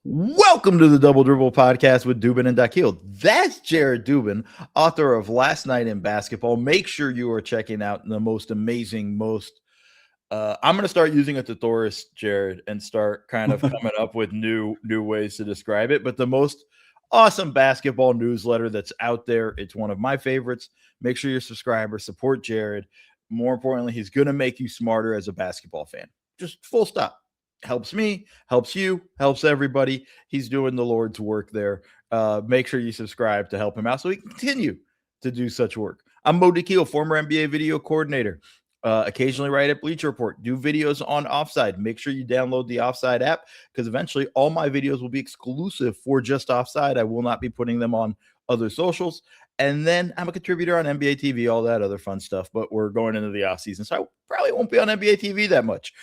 Welcome to the Double Dribble podcast with Dubin and Dakhil. That's Jared Dubin, author of Last Night in Basketball. Make sure you are checking out the most amazing, I'm going to start using a thesaurus, Jared, and start kind of coming up with new ways to describe it. But the most awesome basketball newsletter that's out there. It's one of my favorites. Make sure you're a subscriber, support Jared. More importantly, he's going to make you smarter as a basketball fan. Just full stop. Helps me, helps you, helps everybody. He's doing the Lord's work there. Make sure you subscribe to help him out so he can continue to do such work. I'm Mo Dakhil, former NBA video coordinator. Occasionally write at Bleacher Report, do videos on Offside. Make sure you download the Offside app because eventually all my videos will be exclusive for just Offside. I will not be putting them on other socials. And then I'm a contributor on NBA TV, all that other fun stuff. But we're going into the offseason, so I probably won't be on NBA TV that much.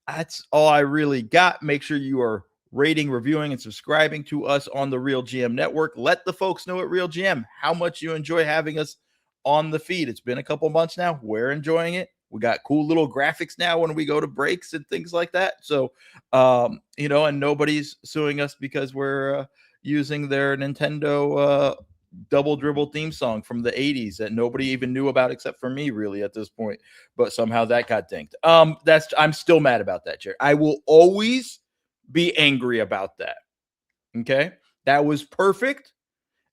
That's all I really got. Make sure you are rating, reviewing, and subscribing to us on the RealGM network. Let the folks know at RealGM how much you enjoy having us on the feed. It's been a couple months now. We're enjoying it. We got cool little graphics now when we go to breaks and things like that. So, and nobody's suing us because we're using their Nintendo Double Dribble theme song from the 80s that nobody even knew about except for me really at this point, but somehow that got dinked. I'm still mad about that, Jared. I will always be angry about that. Okay, that was perfect,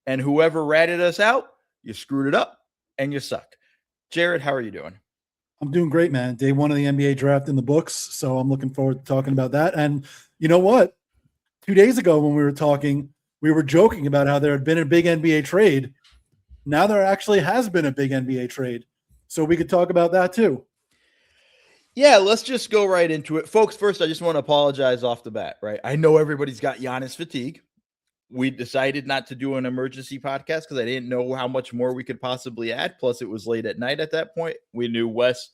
and whoever ratted us out, you screwed it up and you suck. Jared, how are you doing? I'm doing great, man. Day one of the NBA draft in the books, so I'm looking forward to talking about that. And you know what? 2 days ago when we were talking, we were joking about how there had been a big NBA trade. Now there actually has been a big NBA trade. So we could talk about that too. Yeah, let's just go right into it. Folks, first, I just want to apologize off the bat, right? I know everybody's got Giannis fatigue. We decided not to do an emergency podcast because I didn't know how much more we could possibly add. Plus, it was late at night at that point. We knew Wes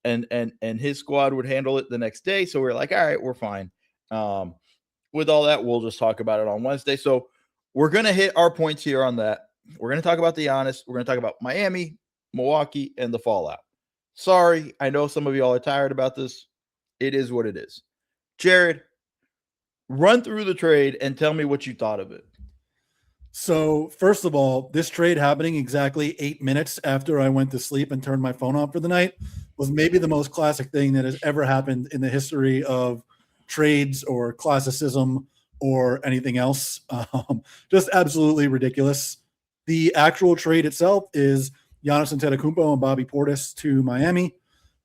and his squad would handle it the next day. So we were like, all right, we're fine. With all that, we'll just talk about it on Wednesday. So we're going to hit our points here on that. We're going to talk about the Giannis. We're going to talk about Miami, Milwaukee, and the fallout. Sorry, I know some of y'all are tired about this. It is what it is. Jared, run through the trade and tell me what you thought of it. So, first of all, this trade happening exactly 8 minutes after I went to sleep and turned my phone off for the night was maybe the most classic thing that has ever happened in the history of trades or classicism or anything else. Just absolutely ridiculous. The actual trade itself is Giannis Antetokounmpo and Bobby Portis to Miami,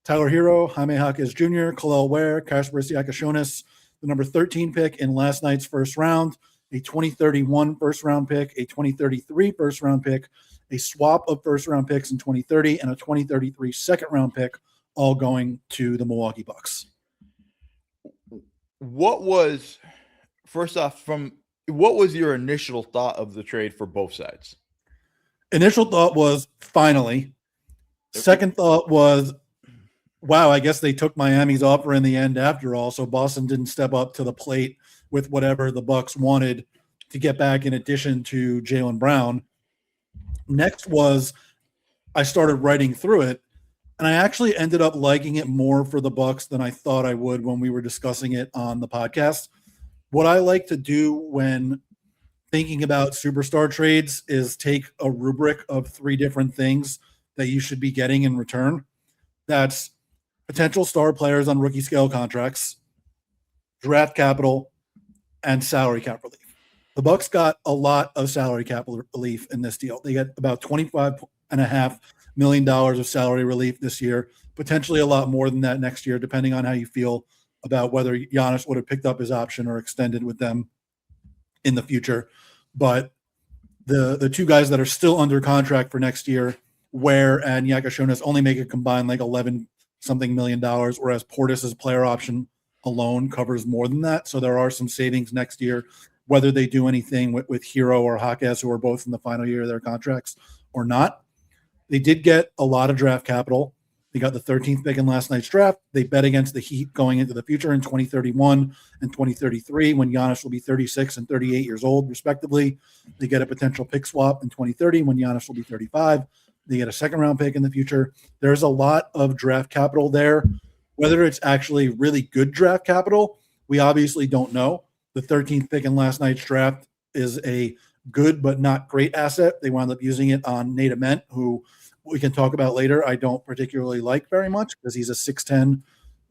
Tyler Hero, Jaime Jaquez Jr., Khalil Ware, Kasper Siakashonis, the number 13 pick in last night's first round, a 2031 first-round pick, a 2033 first-round pick, a swap of first-round picks in 2030, and a 2033 second-round pick, all going to the Milwaukee Bucks. What was your initial thought of the trade for both sides? Initial thought was finally. Second thought was, wow, I guess they took Miami's offer in the end after all. So Boston didn't step up to the plate with whatever the Bucks wanted to get back in addition to Jaylen Brown. Next was I started writing through it, and I actually ended up liking it more for the Bucks than I thought I would when we were discussing it on the podcast. What I like to do when thinking about superstar trades is take a rubric of 3 different things that you should be getting in return. That's potential star players on rookie scale contracts, draft capital, and salary cap relief. The Bucks got a lot of salary cap relief in this deal. They got about $25.5 million of salary relief this year, potentially a lot more than that next year, depending on how you feel about whether Giannis would have picked up his option or extended with them in the future. But the 2 guys that are still under contract for next year, Ware and Yakashonis, only make a combined like 11 something million dollars, whereas Portis's player option alone covers more than that. So there are some savings next year, whether they do anything with Hero or Jaquez, who are both in the final year of their contracts or not. They did get a lot of draft capital. They got the 13th pick in last night's draft. They bet against the Heat going into the future in 2031 and 2033 when Giannis will be 36 and 38 years old, respectively. They get a potential pick swap in 2030 when Giannis will be 35. They get a second-round pick in the future. There's a lot of draft capital there. Whether it's actually really good draft capital, we obviously don't know. the 13th pick in last night's draft is a good but not great asset. They wound up using it on Nate Ament, who we can talk about later. I don't particularly like very much because he's a 6'10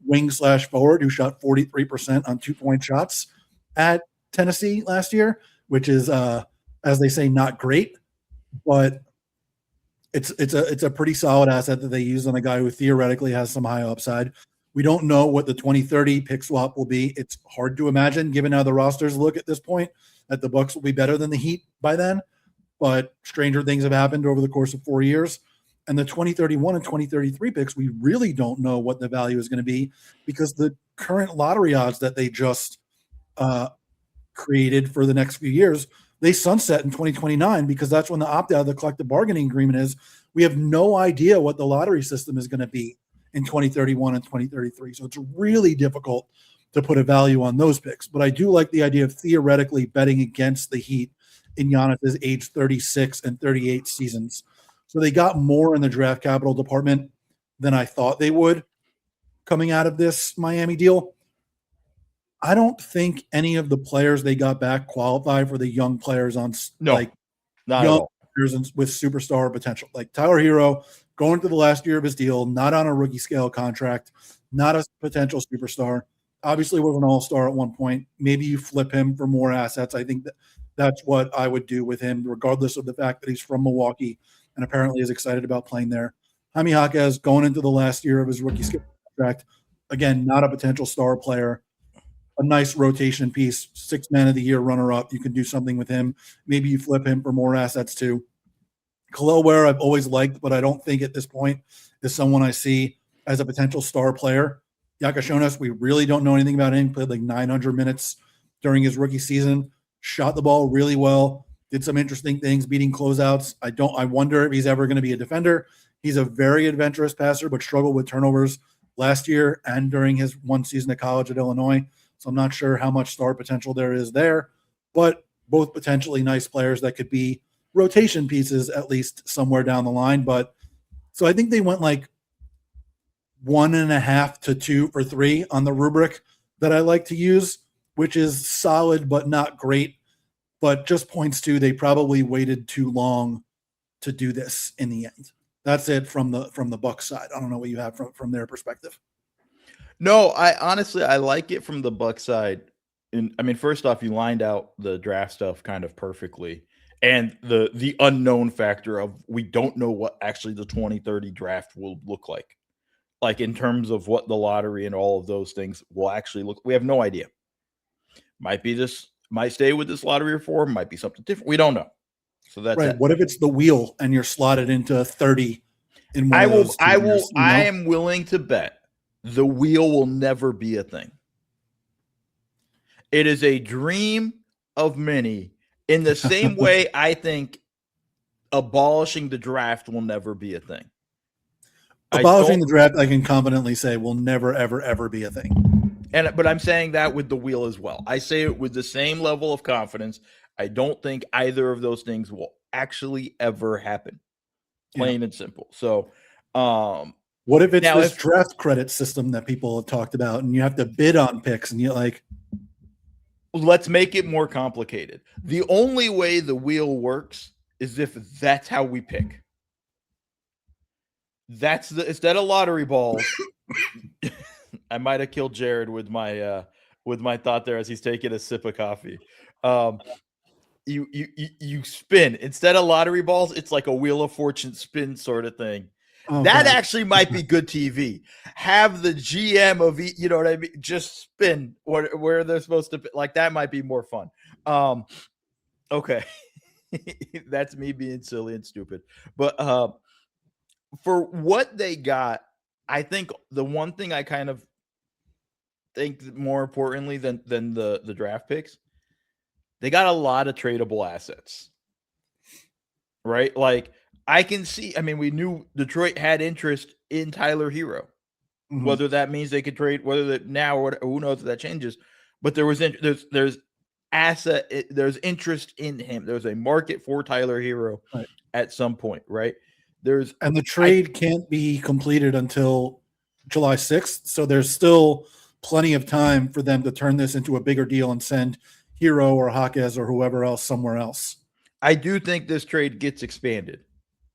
wing/forward who shot 43% on 2-point shots at Tennessee last year, which is, as they say, not great, but it's a pretty solid asset that they use on a guy who theoretically has some high upside. We don't know what the 2030 pick swap will be. It's hard to imagine, given how the rosters look at this point, that the Bucks will be better than the Heat by then. But stranger things have happened over the course of 4 years. And the 2031 and 2033 picks, we really don't know what the value is going to be because the current lottery odds that they just created for the next few years, they sunset in 2029 because that's when the opt-out of the collective bargaining agreement is. We have no idea what the lottery system is going to be in 2031 and 2033. So it's really difficult to put a value on those picks. But I do like the idea of theoretically betting against the Heat in Giannis's age 36 and 38 seasons. So they got more in the draft capital department than I thought they would coming out of this Miami deal. I don't think any of the players they got back qualify for the young players on not young players with superstar potential. Like Tyler Hero going to the last year of his deal, not on a rookie scale contract, not a potential superstar. Obviously was an all-star at one point. Maybe you flip him for more assets. I think that's what I would do with him, regardless of the fact that he's from Milwaukee and apparently is excited about playing there. Jaime Jaquez going into the last year of his rookie scale contract. Again, not a potential star player. A nice rotation piece, 6 man of the year runner-up. You can do something with him. Maybe you flip him for more assets too. Khalil Ware I've always liked, but I don't think at this point is someone I see as a potential star player. Yakashonas, we really don't know anything about him. He played like 900 minutes during his rookie season. Shot the ball really well. Did some interesting things, beating closeouts. I wonder if he's ever going to be a defender. He's a very adventurous passer, but struggled with turnovers last year and during his one season at college at Illinois. So I'm not sure how much star potential there is there, but both potentially nice players that could be rotation pieces at least somewhere down the line. But so I think they went like 1.5 to 2 for 3 on the rubric that I like to use, which is solid but not great, but just points to they probably waited too long to do this in the end. That's it from the Bucks side. I don't know what you have from their perspective. No, I honestly like it from the Bucks side. And I mean, first off, you lined out the draft stuff kind of perfectly. And the unknown factor of we don't know what actually the 2030 draft will look like. Like in terms of what the lottery and all of those things will actually look. We have no idea. Might stay with this lottery reform, might be something different. We don't know. So that's right. What if it's the wheel and you're slotted into 30 in one of those 2 years, you know? I am willing to bet the wheel will never be a thing. It is a dream of many in the same way I think abolishing the draft will never be a thing. Abolishing the draft, I can confidently say, will never, ever, ever be a thing. But I'm saying that with the wheel as well. I say it with the same level of confidence. I don't think either of those things will actually ever happen. Plain and simple. So, what if it's this draft credit system that people have talked about and you have to bid on picks and you're like, let's make it more complicated. The only way the wheel works is if that's how we pick. Instead of lottery balls. I might have killed Jared with my thought there as he's taking a sip of coffee. You spin instead of lottery balls. It's like a Wheel of Fortune spin sort of thing. Oh, that God. Actually might be good TV. Have the GM of you know what I mean? Just spin where they're supposed to. Like that might be more fun. Okay, that's me being silly and stupid. But for what they got, I think the one thing I kind of think more importantly than the draft picks, they got a lot of tradable assets, right? Like I can see, I mean, we knew Detroit had interest in Tyler Hero, whether that means they could trade, whether that now or who knows if that changes, but there's interest in him. There's a market for Tyler Hero at some point, right? And the trade can't be completed until July 6th. So there's still plenty of time for them to turn this into a bigger deal and send Hero or Jaquez or whoever else somewhere else. I do think this trade gets expanded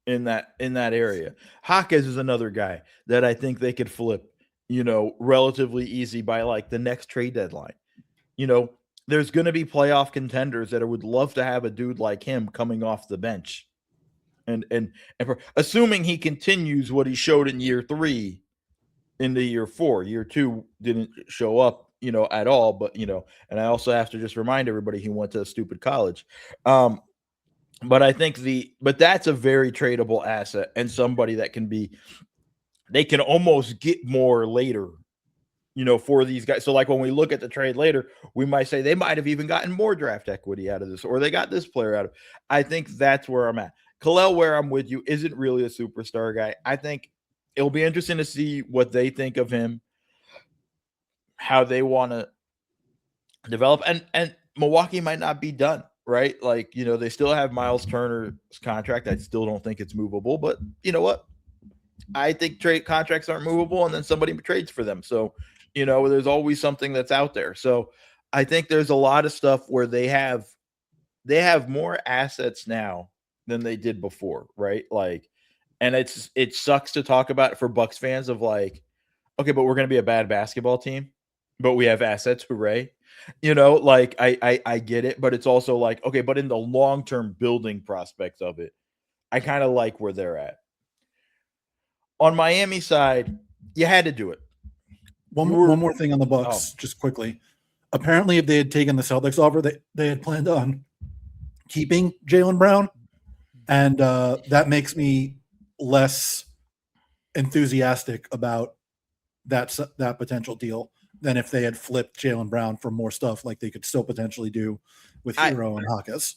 in that area. Jaquez is another guy that I think they could flip, relatively easy by like the next trade deadline. There's going to be playoff contenders that would love to have a dude like him coming off the bench. And assuming he continues what he showed in year 3 into year 4. Year 2 didn't show up, at all, but and I also have to just remind everybody he went to a stupid college. But I think but that's a very tradable asset and somebody that they can almost get more later, for these guys. So like when we look at the trade later, we might say they might have even gotten more draft equity out of this, or they got this player out of it. I think that's where I'm at. Khalil, where I'm with you, isn't really a superstar guy. I think it'll be interesting to see what they think of him, how they want to develop. And Milwaukee might not be done, right? Like, they still have Miles Turner's contract. I still don't think it's movable, but you know what? I think trade contracts aren't movable, and then somebody trades for them. So, there's always something that's out there. So I think there's a lot of stuff where they have more assets now than they did before, right? Like, and it sucks to talk about it for Bucks fans of like, okay, but we're going to be a bad basketball team, but we have assets. Hooray. Like I get it, but it's also like, okay, but in the long-term building prospects of it, I kind of like where they're at. On Miami side, you had to do it. One more thing on the Bucks, just quickly. Apparently, if they had taken the Celtics offer, they had planned on keeping Jaylen Brown, and that makes me less enthusiastic about that potential deal than if they had flipped Jaylen Brown for more stuff like they could still potentially do with Hero and Jaquez.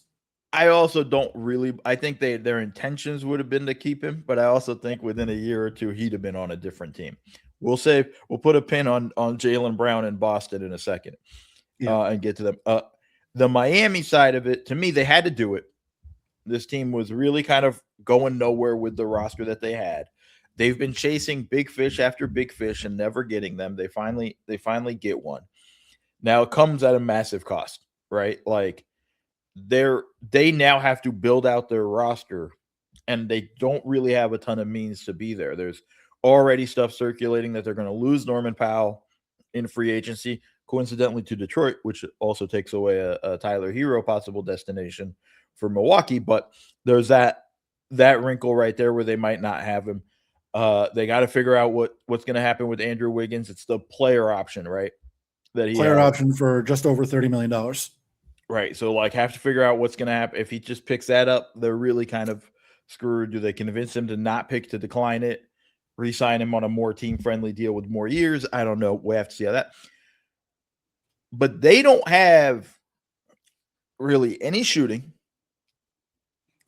I also don't really. I think their intentions would have been to keep him, but I also think within a year or two he'd have been on a different team. We'll put a pin on Jaylen Brown in Boston in a second, and get to them. The Miami side of it, to me, they had to do it. This team was really kind of going nowhere with the roster that they had. They've been chasing big fish after big fish and never getting them. They finally get one. Now it comes at a massive cost, right? Like they now have to build out their roster, and they don't really have a ton of means to be there. There's already stuff circulating that they're going to lose Norman Powell in free agency, coincidentally to Detroit, which also takes away a Tyler Hero possible destination for Milwaukee. But there's that wrinkle right there where they might not have him. They got to figure out what's going to happen with Andrew Wiggins. It's the player option, right? Player option for just over $30 million. Right. So like have to figure out what's going to happen. If he just picks that up, they're really kind of screwed. Do they convince him to not pick, to decline it, re-sign him on a more team-friendly deal with more years? I don't know. We have to see how that. But they don't have really any shooting.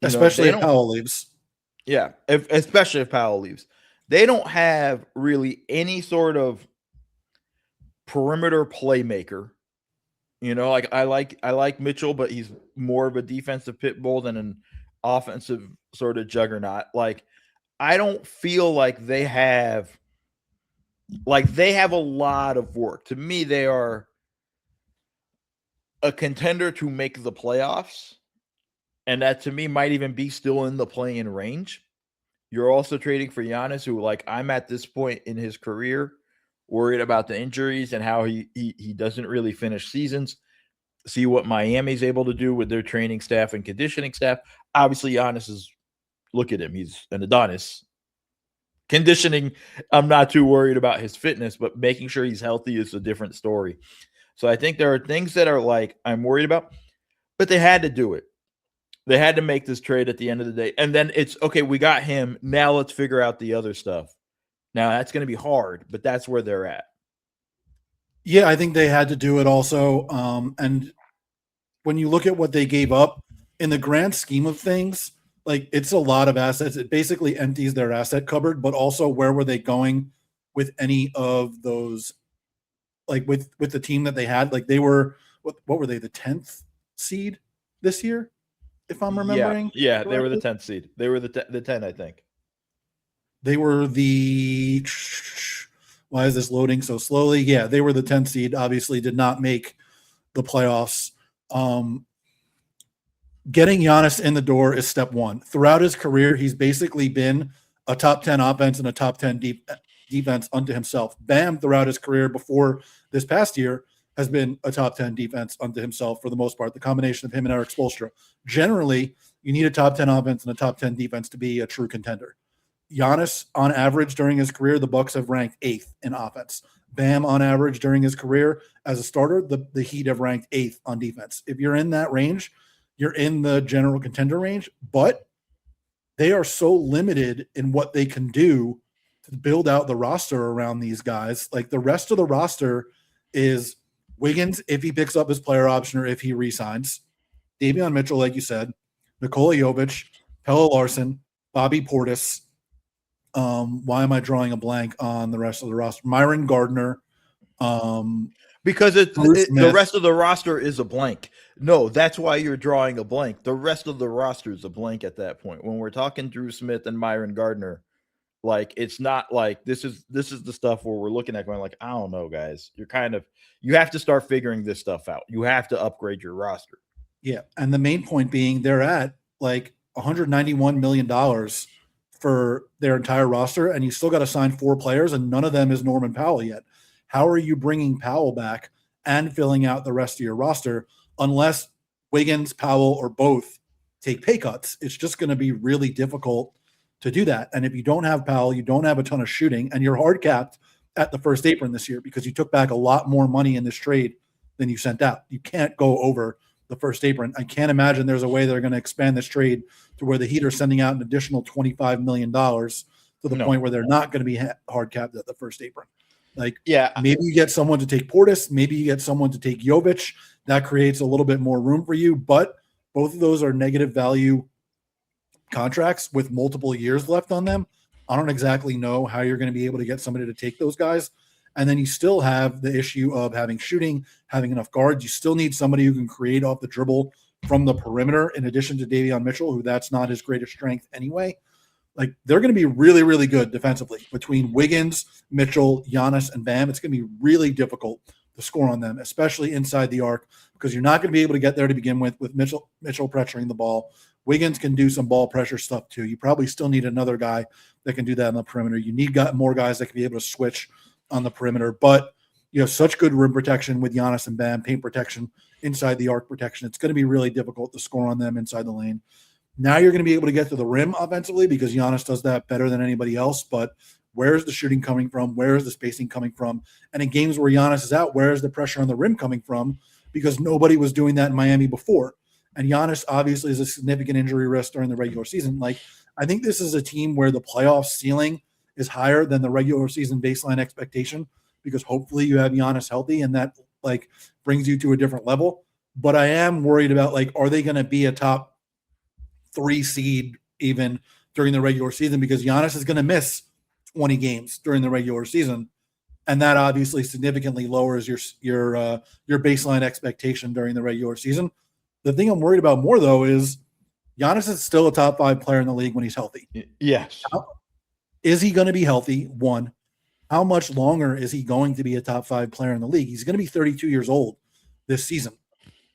Especially if Powell leaves. Yeah, especially if Powell leaves. They don't have really any sort of perimeter playmaker. Like I like Mitchell, but he's more of a defensive pit bull than an offensive sort of juggernaut. Like I don't feel like they have a lot of work. To me, they are a contender to make the playoffs, and that to me might even be still in the play-in range. You're also trading for Giannis, who like I'm at this point in his career worried about the injuries and how he doesn't really finish seasons. See what Miami's able to do with their training staff and conditioning staff. Obviously, Giannis is, look at him. He's an Adonis. Conditioning, I'm not too worried about his fitness, but making sure he's healthy is a different story. So I think there are things that are like I'm worried about, but they had to do it. They had to make this trade at the end of the day. And then it's, okay, we got him. Now let's figure out the other stuff. Now, that's going to be hard, but that's where they're at. Yeah, I think they had to do it also. And when you look at what they gave up, in the grand scheme of things, like it's a lot of assets. It basically empties their asset cupboard, but also where were they going with any of those, like with the team that they had? Like they were, what were they, the 10th seed this year, if I'm remembering? Yeah, they were the 10th seed. They were the 10, I think. They were the Why is this loading so slowly? Yeah, they were the 10th seed, obviously did not make the playoffs. Getting Giannis in the door is step one. Throughout his career, he's basically been a top 10 offense and a top 10 defense unto himself. Bam, throughout his career before this past year, has been a top 10 defense unto himself for the most part, the combination of him and Eric Spoelstra. Generally, you need a top 10 offense and a top 10 defense to be a true contender. Giannis, on average, during his career, the Bucks have ranked 8th in offense. Bam, on average, during his career as a starter, the Heat have ranked 8th on defense. If you're in that range, you're in the general contender range, but they are so limited in what they can do to build out the roster around these guys. Like the rest of the roster is Wiggins, if he picks up his player option or if he resigns, Davion Mitchell, like you said, Nikola Jovic, Pelle Larsson, Bobby Portis. Why am I drawing a blank on the rest of the roster? Myron Gardner. Because the rest of the roster is a blank. No, that's why you're drawing a blank. The rest of the roster is a blank at that point. When we're talking Drew Smith and Myron Gardner, like it's not like this is the stuff where we're looking at going like, I don't know, guys. You have to start figuring this stuff out. You have to upgrade your roster. Yeah, and the main point being they're at like $191 million for their entire roster, and you still got to sign 4 players, and none of them is Norman Powell yet. How are you bringing Powell back and filling out the rest of your roster unless Wiggins, Powell, or both take pay cuts? It's just going to be really difficult to do that. And if you don't have Powell, you don't have a ton of shooting, and you're hard capped at the first apron this year because you took back a lot more money in this trade than you sent out. You can't go over the first apron. I can't imagine there's a way they're going to expand this trade to where the Heat are sending out an additional $25 million to the point where they're not going to be hard capped at the first apron. Like, yeah, maybe you get someone to take Portis, maybe you get someone to take Jovic. That creates a little bit more room for you, but both of those are negative value contracts with multiple years left on them. I don't exactly know how you're going to be able to get somebody to take those guys. And then you still have the issue of having shooting, having enough guards. You still need somebody who can create off the dribble from the perimeter, in addition to Davion Mitchell, who that's not his greatest strength anyway. Like, they're going to be really, really good defensively between Wiggins, Mitchell, Giannis, and Bam. It's going to be really difficult to score on them, especially inside the arc, because you're not going to be able to get there to begin with Mitchell pressuring the ball. Wiggins can do some ball pressure stuff too. You probably still need another guy that can do that on the perimeter. You need more guys that can be able to switch on the perimeter, but you have such good rim protection with Giannis and Bam, paint protection, inside the arc protection. It's going to be really difficult to score on them inside the lane. Now you're going to be able to get to the rim offensively because Giannis does that better than anybody else, but where's the shooting coming from? Where is the spacing coming from? And in games where Giannis is out, where is the pressure on the rim coming from? Because nobody was doing that in Miami before. And Giannis obviously is a significant injury risk during the regular season. Like, I think this is a team where the playoff ceiling is higher than the regular season baseline expectation, because hopefully you have Giannis healthy and that like brings you to a different level. But I am worried about, like, are they going to be a top 3 seed even during the regular season? Because Giannis is going to miss 20 games during the regular season, and that obviously significantly lowers your baseline expectation during the regular season. The thing I'm worried about more, though, is Giannis is still a top 5 player in the league when he's healthy. Yes. Is he going to be healthy? One, how much longer is he going to be a top 5 player in the league? He's going to be 32 years old this season.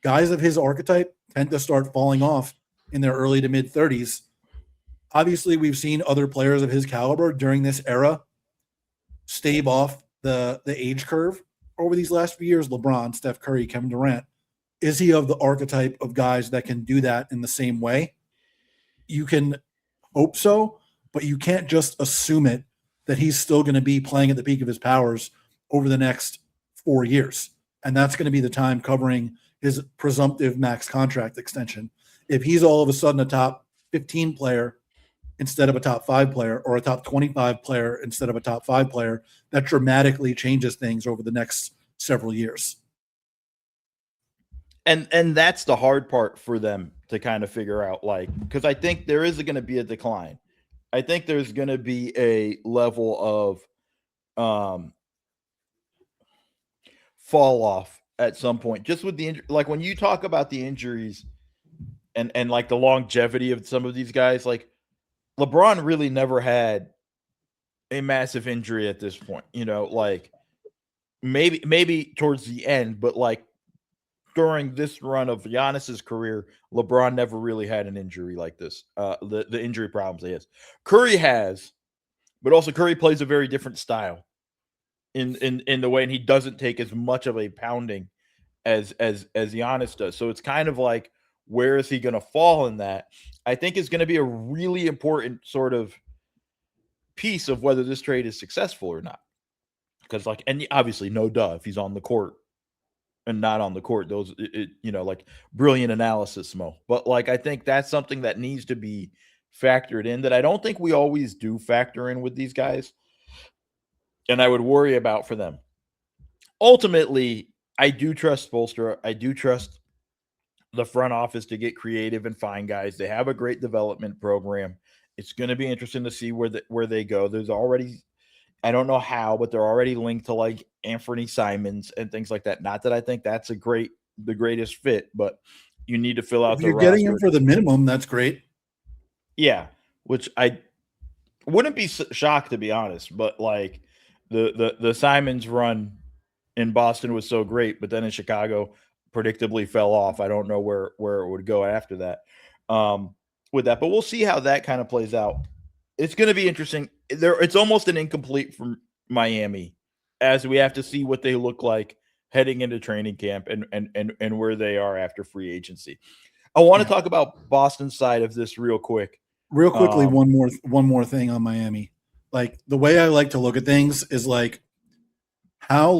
Guys of his archetype tend to start falling off in their early to mid 30s. Obviously, we've seen other players of his caliber during this era stave off the age curve over these last few years. LeBron, Steph Curry, Kevin Durant. Is he of the archetype of guys that can do that in the same way? You can hope so, but you can't just assume it that he's still going to be playing at the peak of his powers over the next 4 years. And that's going to be the time covering his presumptive max contract extension. If he's all of a sudden a top 15 player instead of a top 5 player, or a top 25 player instead of a top 5 player, that dramatically changes things over the next several years. And that's the hard part for them to kind of figure out, like, because I think there is going to be a decline. I think there's going to be a level of fall off at some point, just with the like when you talk about the injuries and like the longevity of some of these guys, like LeBron really never had a massive injury at this point. Like maybe towards the end, but like during this run of Giannis's career, LeBron never really had an injury like this. The injury problems he has. Curry has, but also Curry plays a very different style in the way, and he doesn't take as much of a pounding as Giannis does. So it's kind of like, where is he going to fall in that? I think is going to be a really important sort of piece of whether this trade is successful or not. Because and obviously, no duh, if he's on the court and not on the court, like brilliant analysis, Mo. But like, I think that's something that needs to be factored in that I don't think we always do factor in with these guys, and I would worry about for them. Ultimately, I do trust Spoelstra. I do trust the front office to get creative and find guys. They have a great development program. It's going to be interesting to see where they go. There's already, I don't know how, but they're already linked to like Anthony Simons and things like that. Not that I think that's the greatest fit, but you need to fill out if the you're roster. getting him for the minimum, that's great. Yeah, which I wouldn't be shocked, to be honest. But like the Simons run in Boston was so great, but then in Chicago predictably fell off. I don't know where it would go after that with that, but we'll see how that kind of plays out. It's going to be interesting. It's almost an incomplete from Miami, as we have to see what they look like heading into training camp and where they are after free agency. I want to talk about Boston's side of this real quick. Real quickly, one more thing on Miami. Like, the way I like to look at things is like, how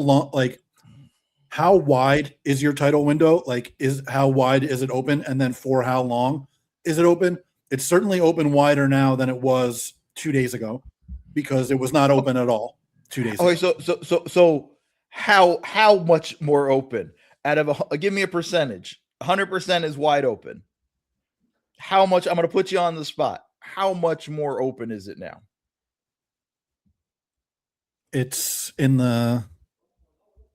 wide is your title window? Like, how wide is it open? And then for how long is it open? It's certainly open wider now than it was 2 days ago, because it was not open at all 2 days ago. Okay, so how much more open? Out of give me a percentage. 100% is wide open. How much? I'm going to put you on the spot. How much more open is it now? It's in the,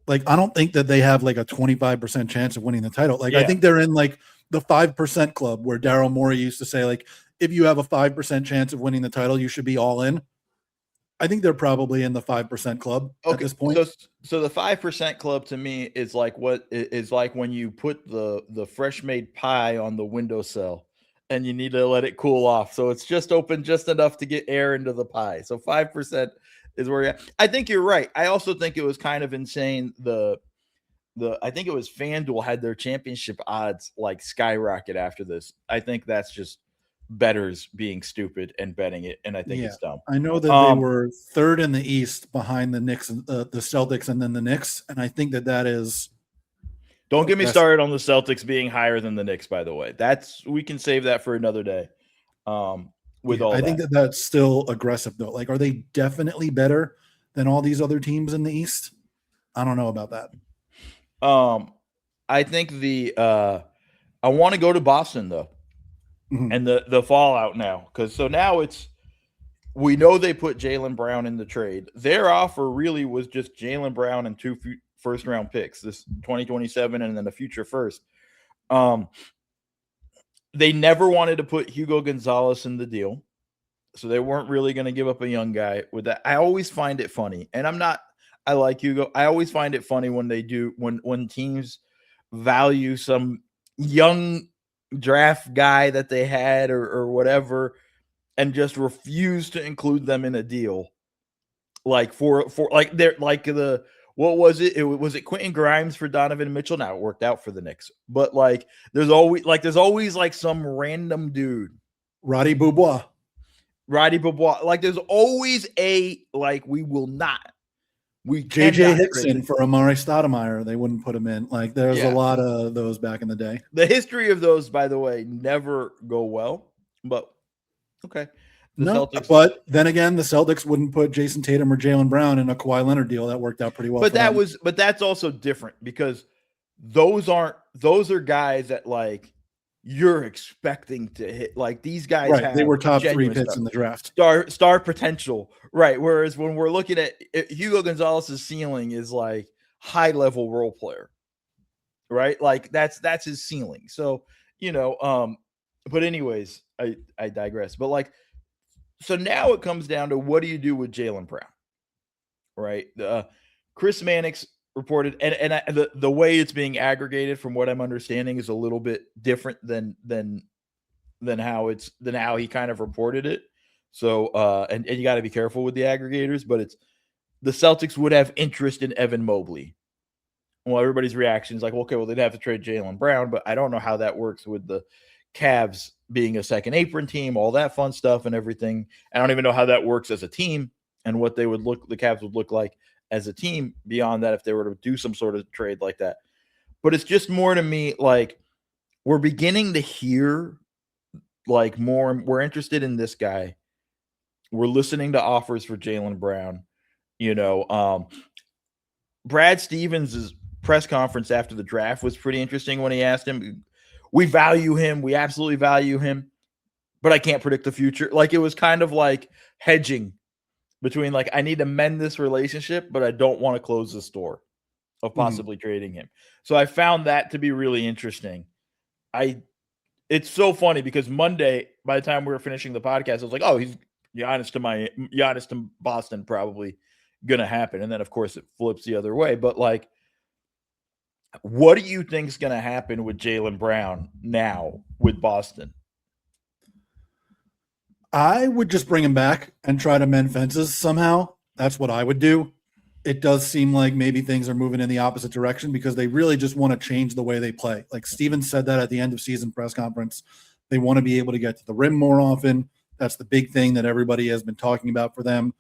like, I don't think that they have like a 25% chance of winning the title. Like, I think they're in like the 5% club, where Daryl Morey used to say, like, if you have a 5% chance of winning the title, you should be all in. I think they're probably in the 5% club at this point. So the 5% club to me is like what is like when you put the fresh made pie on the windowsill and you need to let it cool off. So it's just open just enough to get air into the pie. So 5% is where you're at. I think you're right. I also think it was kind of insane. I think it was FanDuel had their championship odds like skyrocket after this. I think that's just bettors being stupid and betting it, and I think it's dumb. I know that they were third in the East behind the Knicks, the Celtics, and then the Knicks, and I think that is. Don't get me started on the Celtics being higher than the Knicks. By the way, we can save that for another day. I think that's still aggressive though. Like, are they definitely better than all these other teams in the East? I don't know about that. I think I want to go to Boston though. Mm-hmm. And the fallout now, because so now we know they put Jaylen Brown in the trade. Their offer really was just Jaylen Brown and 2 first-round picks, this 2027 and then a future first. They never wanted to put Hugo Gonzalez in the deal, so they weren't really going to give up a young guy with that. I always find it funny, and I like Hugo. I always find it funny when they do when teams value some young draft guy that they had or whatever and just refuse to include them in a deal, like for like they're like what was it Quentin Grimes for Donovan Mitchell? Now it worked out for the Knicks, but like there's always like some random dude, Roddy Beaubois, like there's always JJ Hickson for Amari Stoudemire. They wouldn't put him in. Like, there's a lot of those back in the day. The history of those, by the way, never go well. But okay, Celtics. But then again, the Celtics wouldn't put Jason Tatum or Jaylen Brown in a Kawhi Leonard deal. That worked out pretty well. But that's also different, because those are guys that like you're expecting to hit. Like, these guys, right? They were top 3 picks in the draft, star potential, right? Whereas when we're looking at Hugo Gonzalez's ceiling is like high level role player, right? Like that's his ceiling. So but anyways, I digress. But like, So now it comes down to what do you do with Jaylen Brown, right? Chris Mannix reported, and the way it's being aggregated, from what I'm understanding, is a little bit different than how he kind of reported it. So and you got to be careful with the aggregators, but it's the Celtics would have interest in Evan Mobley. Well, everybody's reaction is like, okay, well, they'd have to trade Jaylen Brown, but I don't know how that works with the Cavs being a second apron team, all that fun stuff and everything. I don't even know how that works as a team and what the Cavs would look like as a team beyond that if they were to do some sort of trade like that. But it's just more to me like we're beginning to hear like more. We're interested in this guy. We're listening to offers for Jaylen Brown. Brad Stevens' press conference after the draft was pretty interesting when he asked him, we value him. We absolutely value him, but I can't predict the future. Like it was kind of like hedging between like, I need to mend this relationship, but I don't want to close this door of possibly trading him. So I found that to be really interesting. It's so funny because Monday, by the time we were finishing the podcast, I was like, oh, he's Giannis to Boston probably going to happen. And then, of course, it flips the other way. But, like, what do you think is going to happen with Jaylen Brown now with Boston? I would just bring him back and try to mend fences somehow. That's what I would do. It does seem like maybe things are moving in the opposite direction because they really just want to change the way they play. Like Stevens said that at the end of season press conference. They want to be able to get to the rim more often. That's the big thing that everybody has been talking about for them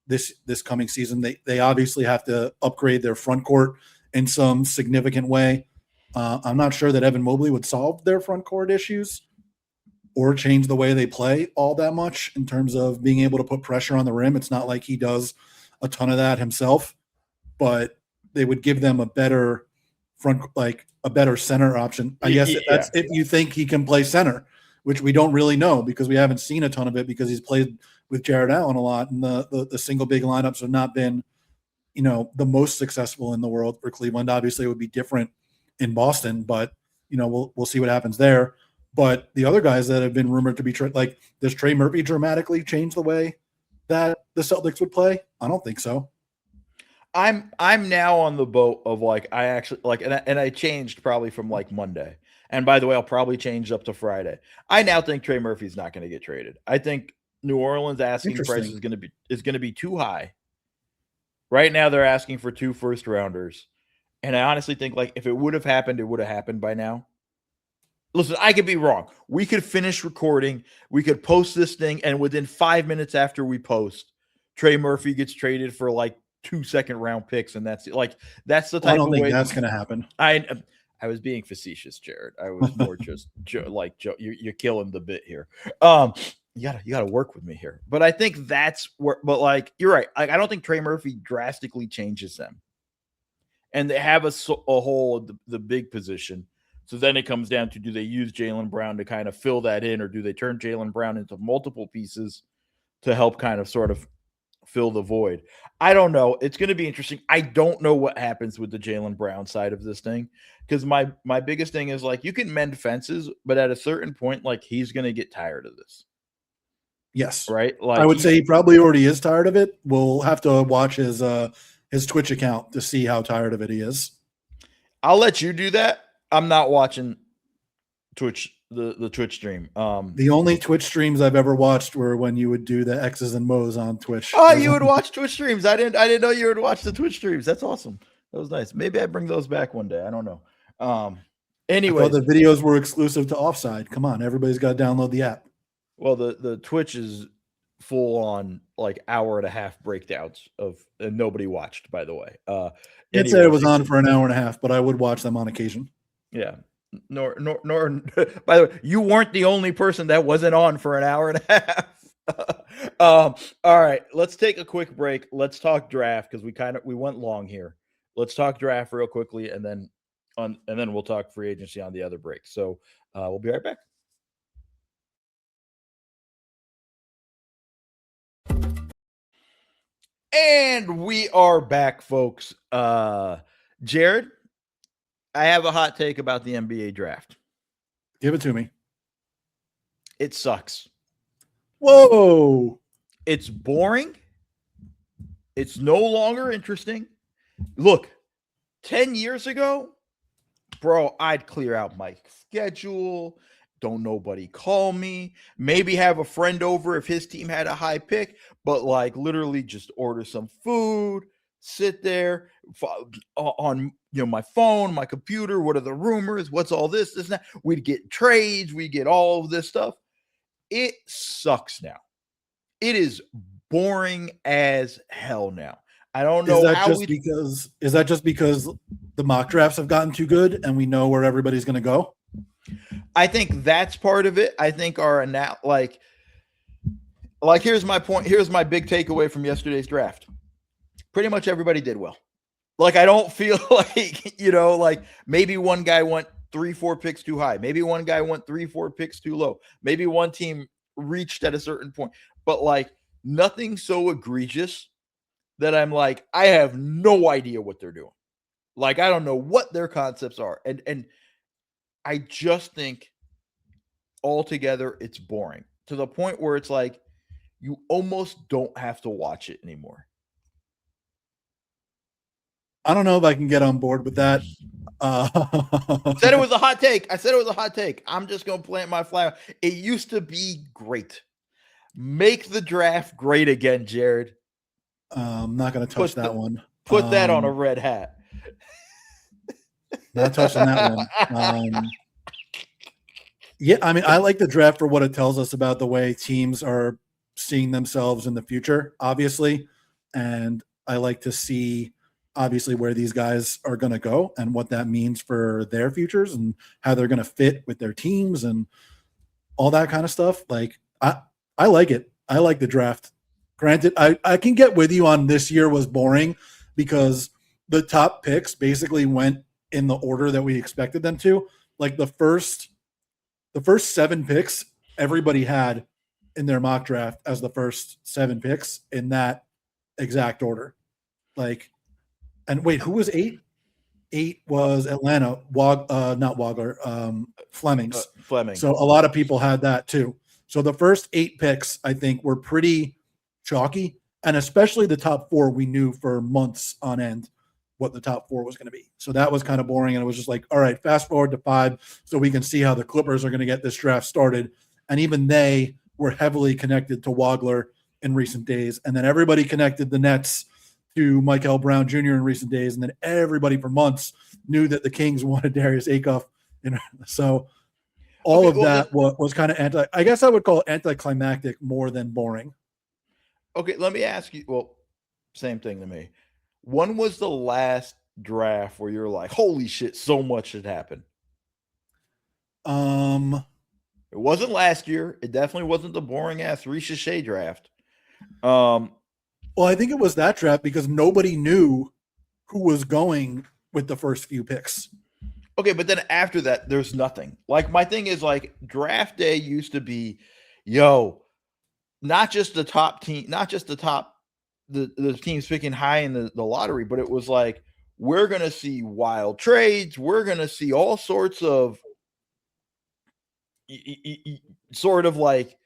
this coming season. They obviously have to upgrade their front court in some significant way. I'm not sure that Evan Mobley would solve their front court issues or change the way they play all that much in terms of being able to put pressure on the rim. It's not like he does a ton of that himself, but they would give them a better a better center option. I guess if you think he can play center, which we don't really know because we haven't seen a ton of it because he's played with Jared Allen a lot, and the single big lineups have not been, the most successful in the world for Cleveland. Obviously, it would be different in Boston, but we'll see what happens there. But the other guys that have been rumored to be like, does Trey Murphy dramatically change the way that the Celtics would play? I don't think so. I'm now on the boat of like I actually like and I changed probably from like Monday. And by the way, I'll probably change up to Friday. I now think Trey Murphy's not going to get traded. I think New Orleans asking price is going to be too high. Right now they're asking for 2 first rounders. And I honestly think like if it would have happened, it would have happened by now. Listen, I could be wrong. We could finish recording. We could post this thing. And within 5 minutes after we post, Trey Murphy gets traded for like 2 second-round picks. And that's like, that's the type of way. I don't think that's going to happen. I was being facetious, Jared. I was more just like, you're killing the bit here. You gotta work with me here. But I think that's where, but like, you're right. Like, I don't think Trey Murphy drastically changes them. And they have a hole at the big position. So then it comes down to, do they use Jaylen Brown to kind of fill that in, or do they turn Jaylen Brown into multiple pieces to help kind of sort of fill the void? I don't know. It's going to be interesting. I don't know what happens with the Jaylen Brown side of this thing, because my biggest thing is like, you can mend fences, but at a certain point, like, he's going to get tired of this. Yes. Right? Like, I would say he probably already is tired of it. We'll have to watch his Twitch account to see how tired of it he is. I'll let you do that. I'm not watching Twitch, the Twitch stream. The only Twitch streams I've ever watched were when you would do the X's and Mo's on Twitch. Oh, you would watch Twitch streams. I didn't know you would watch the Twitch streams. That's awesome. That was nice. Maybe I bring those back one day. I don't know. Anyway, the videos were exclusive to Offside. Come on, everybody's got to download the app. Well, the Twitch is full on like hour and a half breakdowns of, and nobody watched, by the way. It said it was on for an hour and a half, but I would watch them on occasion. Yeah. Nor by the way, you weren't the only person that wasn't on for an hour and a half. All right, let's take a quick break. Let's talk draft, because we went long here. Let's talk draft real quickly, and then we'll talk free agency on the other break. So we'll be right back. And we are back, folks. Jared, I have a hot take about the NBA draft. Give it to me. It sucks. Whoa. It's boring. It's no longer interesting. Look, 10 years ago, bro, I'd clear out my schedule. Don't nobody call me. Maybe have a friend over if his team had a high pick, but like literally just order some food, sit there on my phone, my computer. What are the rumors? What's all this? This and that. We'd get trades. We get all of this stuff. It sucks now. It is boring as hell now. I don't know is that just because the mock drafts have gotten too good and we know where everybody's going to go? I think that's part of it. I think like here's my point. Here's my big takeaway from yesterday's draft. Pretty much everybody did well. Like, I don't feel like, like maybe one guy went 3-4 picks too high. Maybe one guy went 3-4 picks too low. Maybe one team reached at a certain point, but like nothing so egregious that I'm like, I have no idea what they're doing. Like, I don't know what their concepts are. And I just think altogether it's boring to the point where it's like you almost don't have to watch it anymore. I don't know if I can get on board with that. Said it was a hot take. I said it was a hot take. I'm just going to plant my flag. It used to be great. Make the draft great again, Jared. I'm not going to touch that one. Put that on a red hat. Not touching that one. Yeah, I mean, I like the draft for what it tells us about the way teams are seeing themselves in the future, obviously. And I like to see, obviously, where these guys are going to go and what that means for their futures and how they're going to fit with their teams and all that kind of stuff. Like, I like it. I like the draft. Granted, I can get with you on this year was boring because the top picks basically went in the order that we expected them to. Like the first 7 picks, everybody had in their mock draft as the first 7 picks in that exact order. Like, and wait, who was 8? 8 was Atlanta, not Wagler, Flemings. Fleming. So a lot of people had that too. So the first 8 picks, I think, were pretty chalky, and especially the top 4, we knew for months on end what the top 4 was going to be. So that was kind of boring, and it was just like, all right, fast forward to 5 so we can see how the Clippers are going to get this draft started. And even they were heavily connected to Wagler in recent days, and then everybody connected the Nets to Michael Brown Jr. in recent days, and then everybody for months knew that the Kings wanted Darius Acuff. So all of that was kind of I guess I would call it anticlimactic more than boring. Okay, let me ask you. Well, same thing to me. When was the last draft where you're like, holy shit, so much had happened? It wasn't last year. It definitely wasn't the boring ass Risha Shea draft. Well, I think it was that draft because nobody knew who was going with the first few picks. Okay, but then after that, there's nothing. Like, my thing is, like, draft day used to be, not just the top team, not just the teams picking high in the lottery, but it was like, we're going to see wild trades. We're going to see all sorts of sort of like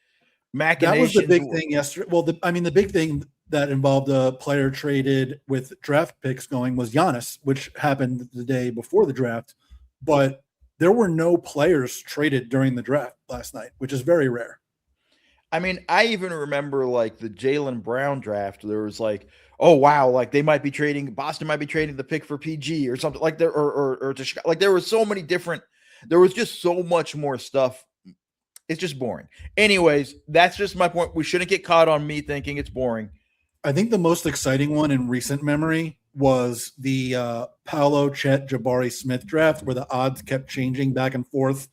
machinations. That was the big thing yesterday. Well, the big thing that involved a player traded with draft picks going was Giannis, which happened the day before the draft. But there were no players traded during the draft last night, which is very rare. I mean, I even remember like the Jaylen Brown draft. There was like, oh wow, like Boston might be trading the pick for PG or something like that, or to Chicago. Like there were so many different. There was just so much more stuff. It's just boring. Anyways, that's just my point. We shouldn't get caught on me thinking it's boring. I think the most exciting one in recent memory was the Paolo, Chet, Jabari Smith draft, where the odds kept changing back and forth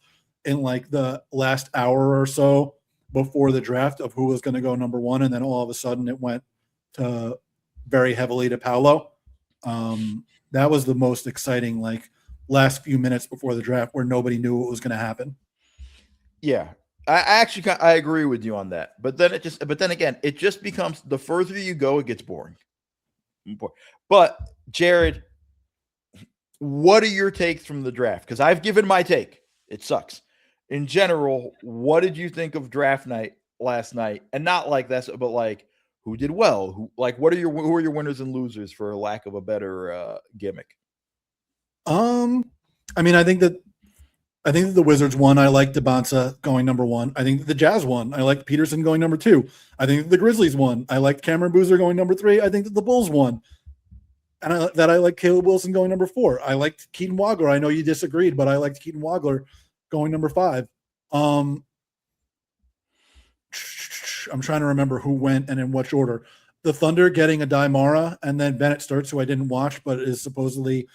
in like the last hour or so before the draft of who was going to go number 1, and then all of a sudden it went to very heavily to Paolo. That was the most exciting, like last few minutes before the draft, where nobody knew what was going to happen. Yeah, I agree with you on that. But then again, it just becomes the further you go, it gets boring. But Jared, what are your takes from the draft? Because I've given my take. It sucks. In general, what did you think of draft night last night? And not like that, but like, who did well? Who are your winners and losers, for lack of a better gimmick? I mean, I think that the Wizards won. I like DeBansa going number 1. I think that the Jazz won. I like Peterson going number 2. I think that the Grizzlies won. I liked Cameron Boozer going number 3. I think that the Bulls won. And I like Caleb Wilson going number 4. I liked Keaton Wagler. I know you disagreed, but I liked Keaton Wagler going number 5. I'm trying to remember who went and in which order. The Thunder getting a Daimara, and then Bennett Sturts, who I didn't watch, but is supposedly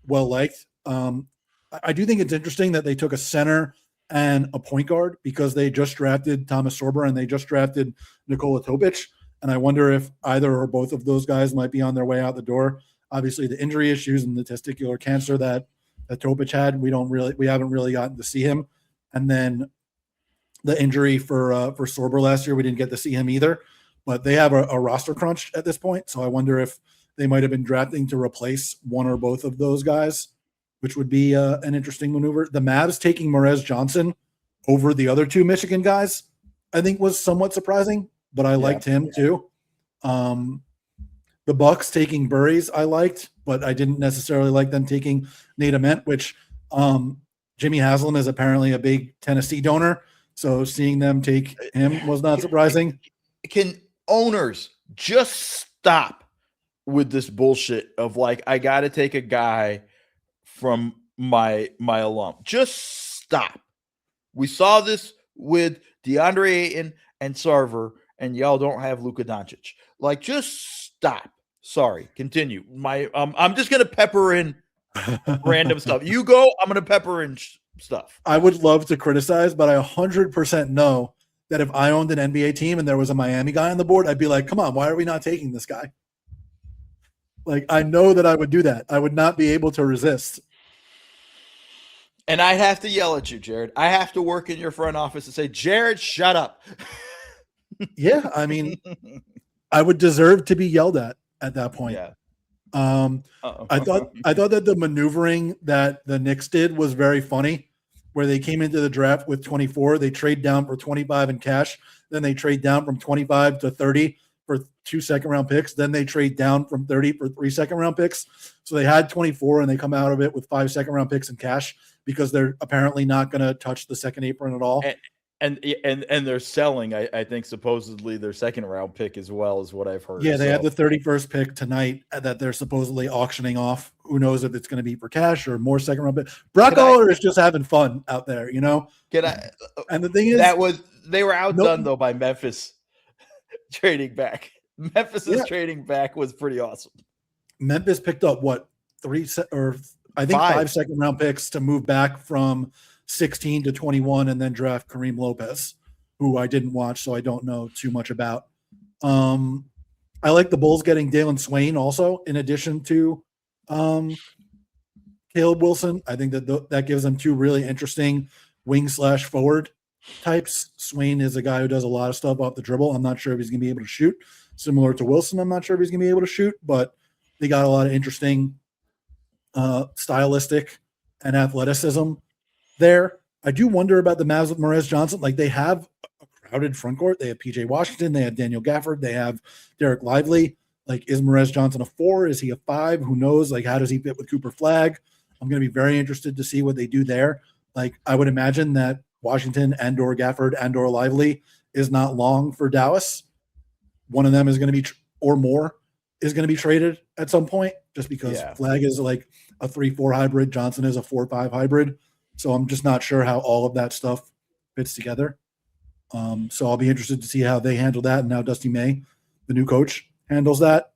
well liked. I do think it's interesting that they took a center and a point guard, because they just drafted Thomas Sorber and they just drafted Nikola Topic. And I wonder if either or both of those guys might be on their way out the door. Obviously, the injury issues and the testicular cancer that Topic had, we haven't really gotten to see him. And then the injury for Sorber last year, we didn't get to see him either. But they have a roster crunch at this point, so I wonder if they might have been drafting to replace one or both of those guys, which would be an interesting maneuver. The Mavs taking Morez Johnson over the other 2 Michigan guys, I think, was somewhat surprising, but I liked him too. The Bucks taking Burries, I liked, but I didn't necessarily like them taking Nate Ament, which Jimmy Haslam is apparently a big Tennessee donor, so seeing them take him was not surprising. Can owners just stop with this bullshit of like, I got to take a guy from my alum? Just stop. We saw this with DeAndre Ayton and Sarver, and y'all don't have Luka Doncic. Like, just stop. Sorry, continue. I'm just gonna pepper in random stuff. You go. I'm gonna pepper in stuff. I would love to criticize, but I 100% know that if I owned an NBA team and there was a Miami guy on the board, I'd be like, come on, why are we not taking this guy? Like, I know that I would do that. I would not be able to resist. And I have to yell at you, Jared. I have to work in your front office and say, Jared, shut up. Yeah, I mean, I would deserve to be yelled at that point. Yeah. I thought that the maneuvering that the Knicks did was very funny, where they came into the draft with 24, they trade down for 25 in cash, then they trade down from 25 to 30 for 2 second-round picks, then they trade down from 30 for 3 second-round picks. So they had 24, and they come out of it with 5 second-round picks in cash, because they're apparently not going to touch the second apron at all. And they're selling, I think, supposedly their second-round pick as well, is what I've heard. Yeah, they had the 31st pick tonight that they're supposedly auctioning off. Who knows if it's going to be for cash or more second-round pick. Brock Aller is just having fun out there, you know? And the thing is, they were outdone, though, by Memphis trading back. Memphis's trading back was pretty awesome. Memphis picked up, what, 5 second-round picks to move back from 16 to 21 and then draft Kareem Lopez, who I didn't watch, so I don't know too much about. I like the Bulls getting Dalen Swain also, in addition to Caleb Wilson. I think that gives them 2 really interesting wing/forward types. Swain is a guy who does a lot of stuff off the dribble. I'm not sure if he's going to be able to shoot. Similar to Wilson, I'm not sure if he's going to be able to shoot, but they got a lot of interesting stylistic and athleticism there. I do wonder about the Mavs with Morez Johnson. Like, they have a crowded front court. They have PJ Washington. They have Daniel Gafford. They have Derek Lively. Like, is Morez Johnson a 4? Is he a 5? Who knows? Like, how does he fit with Cooper Flagg? I'm going to be very interested to see what they do there. Like, I would imagine that Washington and or Gafford and or Lively is not long for Dallas. One of them is going to be, or more, is going to be traded at some point, just because Flagg is like a 3-4 hybrid. Johnson is a 4-5 hybrid. So I'm just not sure how all of that stuff fits together. So I'll be interested to see how they handle that and how Dusty May, the new coach, handles that.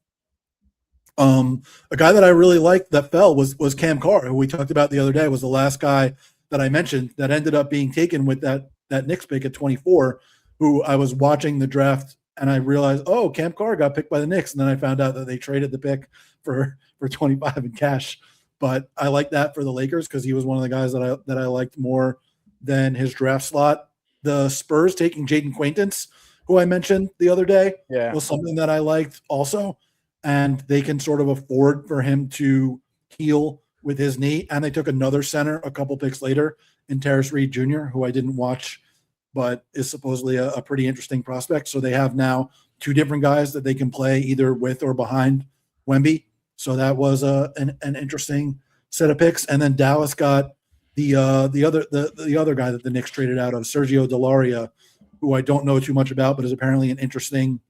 A guy that I really liked that fell was Cam Carr, who we talked about the other day, was the last guy that I mentioned that ended up being taken with that Knicks pick at 24, who I was watching the draft and I realized, oh, Cam Carr got picked by the Knicks. And then I found out that they traded the pick for 25 in cash. But I like that for the Lakers because he was one of the guys that I liked more than his draft slot. The Spurs taking Jaden Quaintance, who I mentioned the other day, was something that I liked also. And they can sort of afford for him to heal with his knee. And they took another center a couple picks later in Terrace Reed Jr., who I didn't watch, but is supposedly a pretty interesting prospect. So they have now two different guys that they can play either with or behind Wemby. So that was an interesting set of picks. And then Dallas got the other guy that the Knicks traded out of, Sergio Delaria, who I don't know too much about, but is apparently an interesting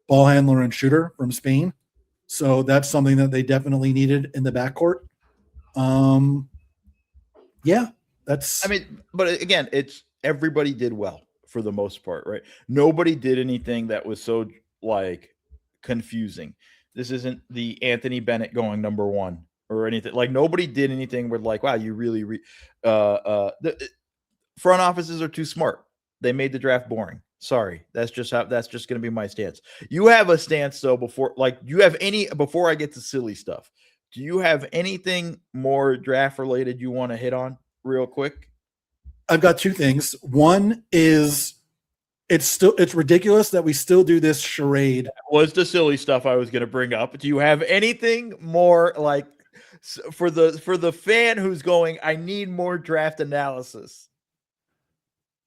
ball handler and shooter from Spain. So that's something that they definitely needed in the backcourt. Yeah, that's. I mean, but again, it's everybody did well for the most part, right? Nobody did anything that was so like confusing. This isn't the Anthony Bennett going number one or anything. Like nobody did anything where like, wow, you really the front offices are too smart. They made the draft boring. Sorry. That's just going to be my stance. You have a stance though before I get to silly stuff. Do you have anything more draft related you want to hit on real quick? I've got two things. One is it's ridiculous that we still do this charade. That was the silly stuff I was going to bring up. Do you have anything more like for the fan who's going, I need more draft analysis?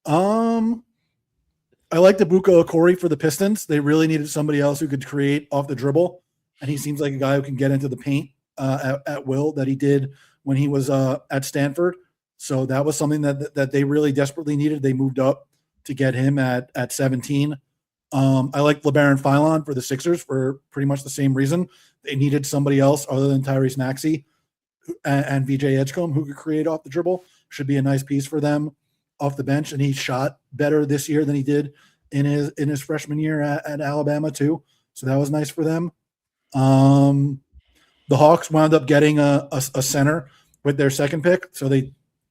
I like the Buka Okori for the Pistons. They really needed somebody else who could create off the dribble, and he seems like a guy who can get into the paint at will that he did when he was at Stanford. So that was something that they really desperately needed. They moved up to get him at 17. I like LeBaron Philon for the Sixers for pretty much the same reason. They needed somebody else other than Tyrese Maxey and VJ Edgecombe who could create off the dribble. Should be a nice piece for them off the bench, and he shot better this year than he did in his freshman year at Alabama too. So that was nice for them. The Hawks wound up getting a center with their second pick. So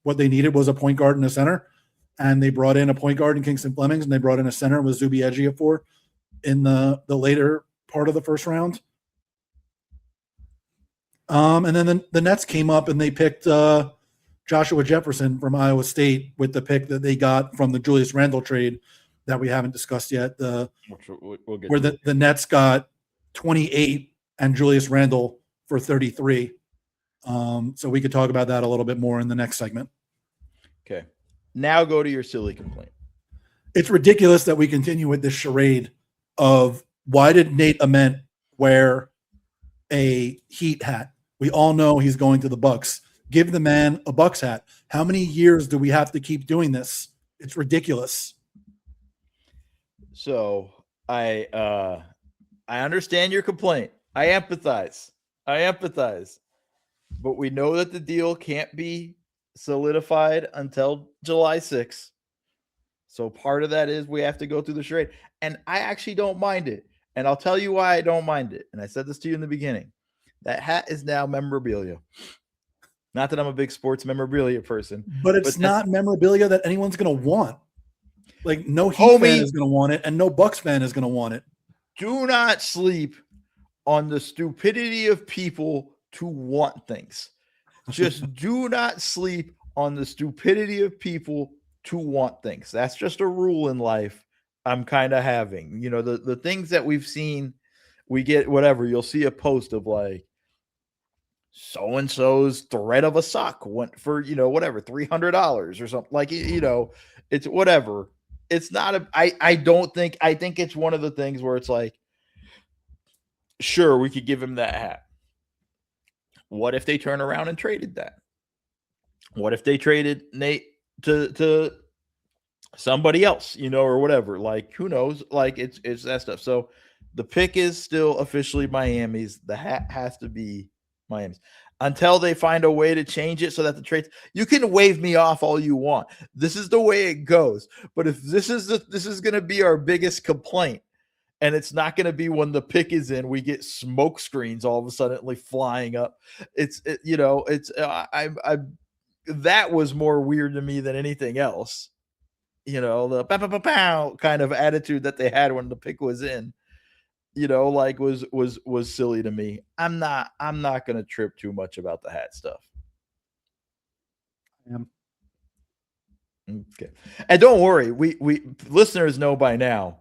what they needed was a point guard and a center, and they brought in a point guard in Kingston Flemings, and they brought in a center with Zubi Ejiofor in the later part of the first round. And then the Nets came up and they picked Joshua Jefferson from Iowa State with the pick that they got from the Julius Randle trade that we haven't discussed yet. We'll get where the Nets got 28 and Julius Randle for 33. So we could talk about that a little bit more in the next segment. Okay. Now go to your silly complaint. It's ridiculous that we continue with this charade of why did Nate Ament wear a Heat hat? We all know he's going to the Bucks. Give the man a Bucks hat. How many years do we have to keep doing this? It's ridiculous. So I understand your complaint. I empathize. But we know that the deal can't be solidified until July 6th. So part of that is we have to go through the charade. And I actually don't mind it. And I'll tell you why I don't mind it. And I said this to you in the beginning. That hat is now memorabilia. Not that I'm a big sports memorabilia person. But it's not memorabilia that anyone's going to want. Like no Heat fan is going to want it, and no Bucks fan is going to want it. Do not sleep on the stupidity of people to want things. Just do not sleep on the stupidity of people to want things. That's just a rule in life I'm kind of having. You know, the things that we've seen, we get whatever. You'll see a post of like, so-and-so's thread of a sock went for, whatever, $300 or something. Like, it's whatever. It's not I think it's one of the things where it's like, sure, we could give him that hat. What if they turn around and traded that? What if they traded Nate to somebody else, or whatever? Like, who knows? Like, it's that stuff. So the pick is still officially Miami's. The hat has to be Miami's until they find a way to change it so that the trades, you can wave me off all you want. This is the way it goes. But if this is going to be our biggest complaint, and it's not going to be when the pick is in, we get smoke screens all of a sudden flying up. That was more weird to me than anything else. The pow, pow, pow, pow kind of attitude that they had when the pick was in. Was silly to me. I'm not going to trip too much about the hat stuff. Okay. And don't worry, we listeners know by now,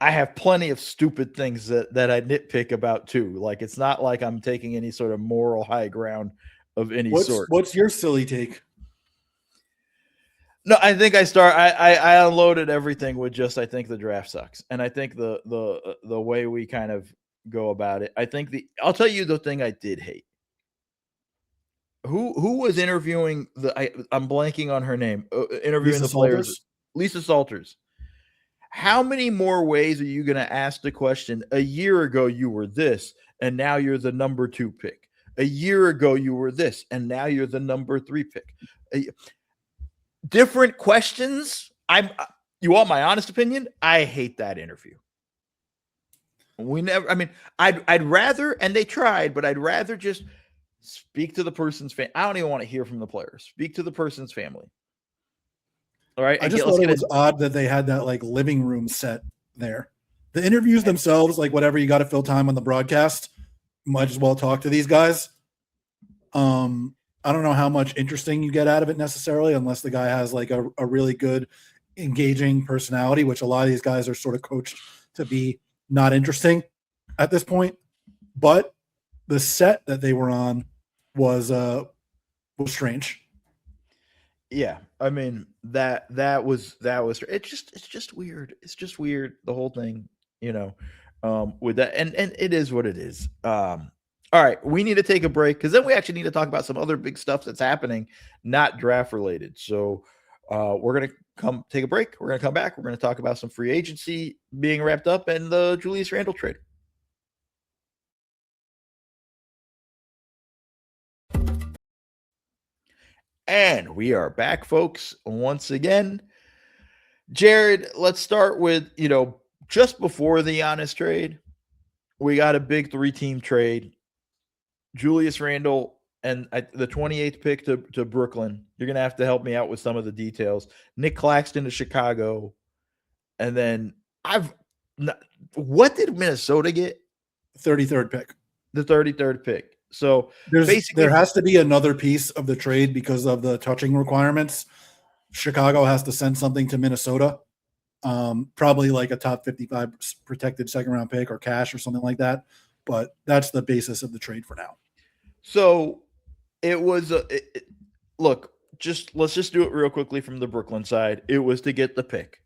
I have plenty of stupid things that I nitpick about too. Like, it's not like I'm taking any sort of moral high ground of any sort. What's your silly take? No, I think I unloaded everything with just I think the draft sucks, and I think the way we kind of go about it. I think I'll tell you the thing I did hate. Who was interviewing I'm blanking on her name. Interviewing Lisa the players. Salters? Lisa Salters. How many more ways are you going to ask the question? A year ago you were this, and now you're the number 2 pick. A year ago you were this, and now you're the number 3 pick. Different questions. You want my honest opinion? I hate that interview. We never. I mean, I'd rather, and they tried, but I'd rather just speak to the person's family. I don't even want to hear from the players. Speak to the person's family. All right. I just thought it was odd that they had that like living room set there. The interviews themselves, like whatever, you got to fill time on the broadcast. Might as well talk to these guys. I don't know how much interesting you get out of it necessarily, unless the guy has like a really good, engaging personality, which a lot of these guys are sort of coached to be not interesting at this point. But the set that they were on was strange. Yeah, I mean that was it's just weird. It's just weird, the whole thing, with that, and it is what it is. All right, we need to take a break because then we actually need to talk about some other big stuff that's happening, not draft related. So we're gonna come take a break. We're gonna come back. We're gonna talk about some free agency being wrapped up and the Julius Randle trade. And we are back, folks, once again. Jared, let's start with, just before the Giannis trade, we got a big 3-team trade. Julius Randle and the 28th pick to Brooklyn. You're going to have to help me out with some of the details. Nick Claxton to Chicago. And then what did Minnesota get? 33rd pick. The 33rd pick. So there has to be another piece of the trade because of the touching requirements. Chicago has to send something to Minnesota, probably like a top 55 protected second round pick or cash or something like that. But that's the basis of the trade for now. So it was look, let's just do it real quickly from the Brooklyn side. It was to get the pick.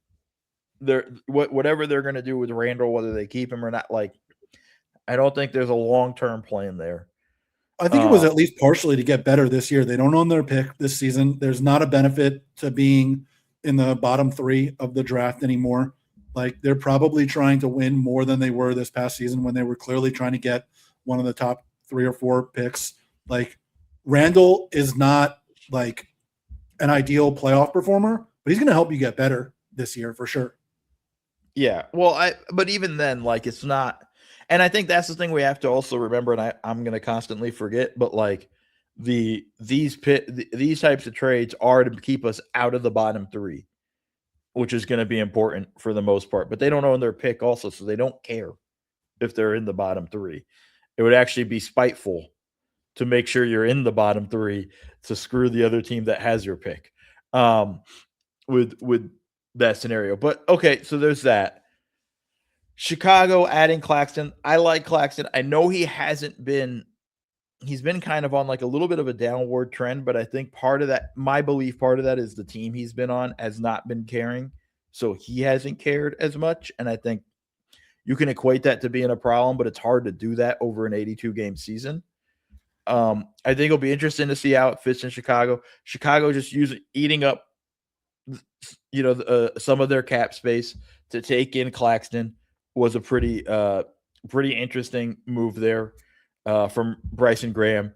Whatever they're going to do with Randle, whether they keep him or not, I don't think there's a long-term plan there. I think it was at least partially to get better this year. They don't own their pick this season. There's not a benefit to being in the bottom 3 of the draft anymore. Like, they're probably trying to win more than they were this past season when they were clearly trying to get one of the top 3 or 4 picks. Like, Randle is not like an ideal playoff performer, but he's going to help you get better this year for sure. Yeah. Well, but even then, it's not. And I think that's the thing we have to also remember, and I'm going to constantly forget, but these types of trades are to keep us out of the bottom 3, which is going to be important for the most part. But they don't own their pick also, so they don't care if they're in the bottom 3. It would actually be spiteful to make sure you're in the bottom 3 to screw the other team that has your pick with that scenario. But okay, so there's that. Chicago adding Claxton. I like Claxton. I know he's been kind of on a little bit of a downward trend, but I think part of that is the team he's been on has not been caring. So he hasn't cared as much. And I think you can equate that to being a problem, but it's hard to do that over an 82 game season. I think it'll be interesting to see how it fits in Chicago. Chicago just eating up, some of their cap space to take in Claxton was a pretty interesting move there from Bryson Graham.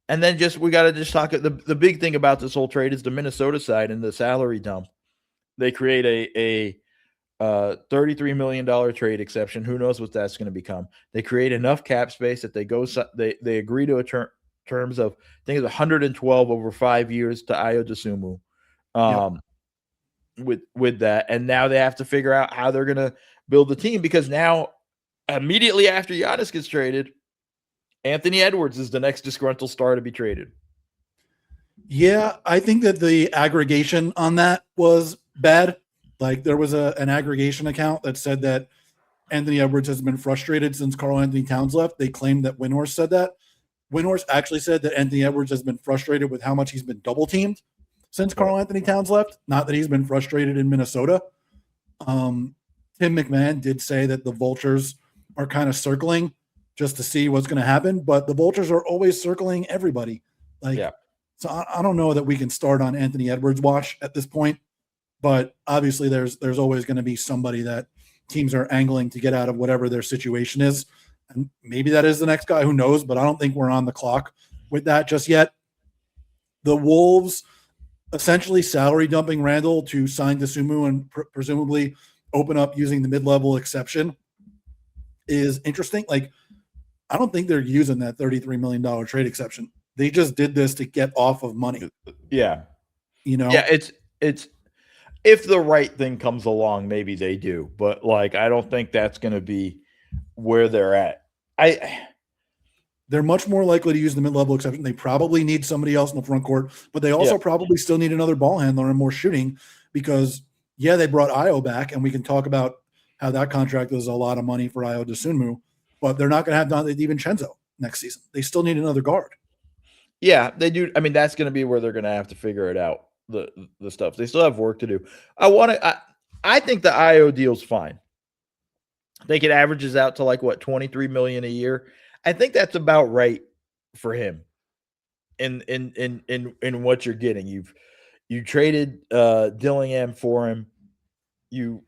And then we got to just talk. The big thing about this whole trade is the Minnesota side and the salary dump. They create a $33 million trade exception. Who knows what that's going to become? They create enough cap space that they agree to terms of, I think it's 112 over 5 years to Ayo Dosunmu. With that, and now they have to figure out how they're going to build the team, because now immediately after Giannis gets traded, Anthony Edwards is the next disgruntled star to be traded. Yeah, I think that the aggregation on that was bad. Like, there was an aggregation account that said that Anthony Edwards has been frustrated since Karl Anthony Towns left. They claimed that Windhorst said that. Windhorst actually said that Anthony Edwards has been frustrated with how much he's been double teamed. since Karl Anthony Towns left. Not that he's been frustrated in Minnesota. Tim McMahon did say that the Vultures are kind of circling just to see what's going to happen, but the Vultures are always circling everybody. So I don't know that we can start on Anthony Edwards' watch at this point, but obviously there's always going to be somebody that teams are angling to get out of whatever their situation is. And maybe that is the next guy, who knows, but I don't think we're on the clock with that just yet. The Wolves essentially salary dumping Randle to sign Dosunmu and presumably open up using the mid-level exception is interesting. Like, I don't think they're using that $33 million trade exception. They just did this to get off of money. Yeah. Yeah, it's if the right thing comes along, maybe they do. But like, I don't think that's going to be where they're at. They're much more likely to use the mid-level exception. They probably need somebody else in the front court, but they also probably still need another ball handler and more shooting because, they brought Ayo back, and we can talk about how that contract was a lot of money for Ayo Dosunmu, but they're not going to have Dante DiVincenzo next season. They still need another guard. Yeah, they do. I mean, that's going to be where they're going to have to figure it out, the stuff. They still have work to do. I think the Ayo deal's fine. I think it averages out to like, what, $23 million a year. I think that's about right for him in what you're getting. You traded Dillingham for him. I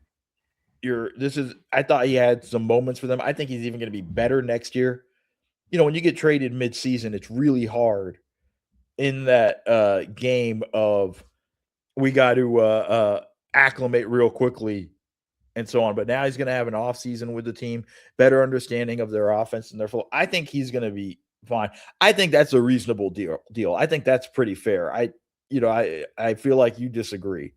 thought he had some moments for them. I think he's even going to be better next year. When you get traded mid-season, it's really hard in that game of we got to acclimate real quickly and so on. But now he's going to have an offseason with the team, better understanding of their offense and their flow. I think he's going to be fine. I think that's a reasonable deal. I think that's pretty fair. I feel like you disagree.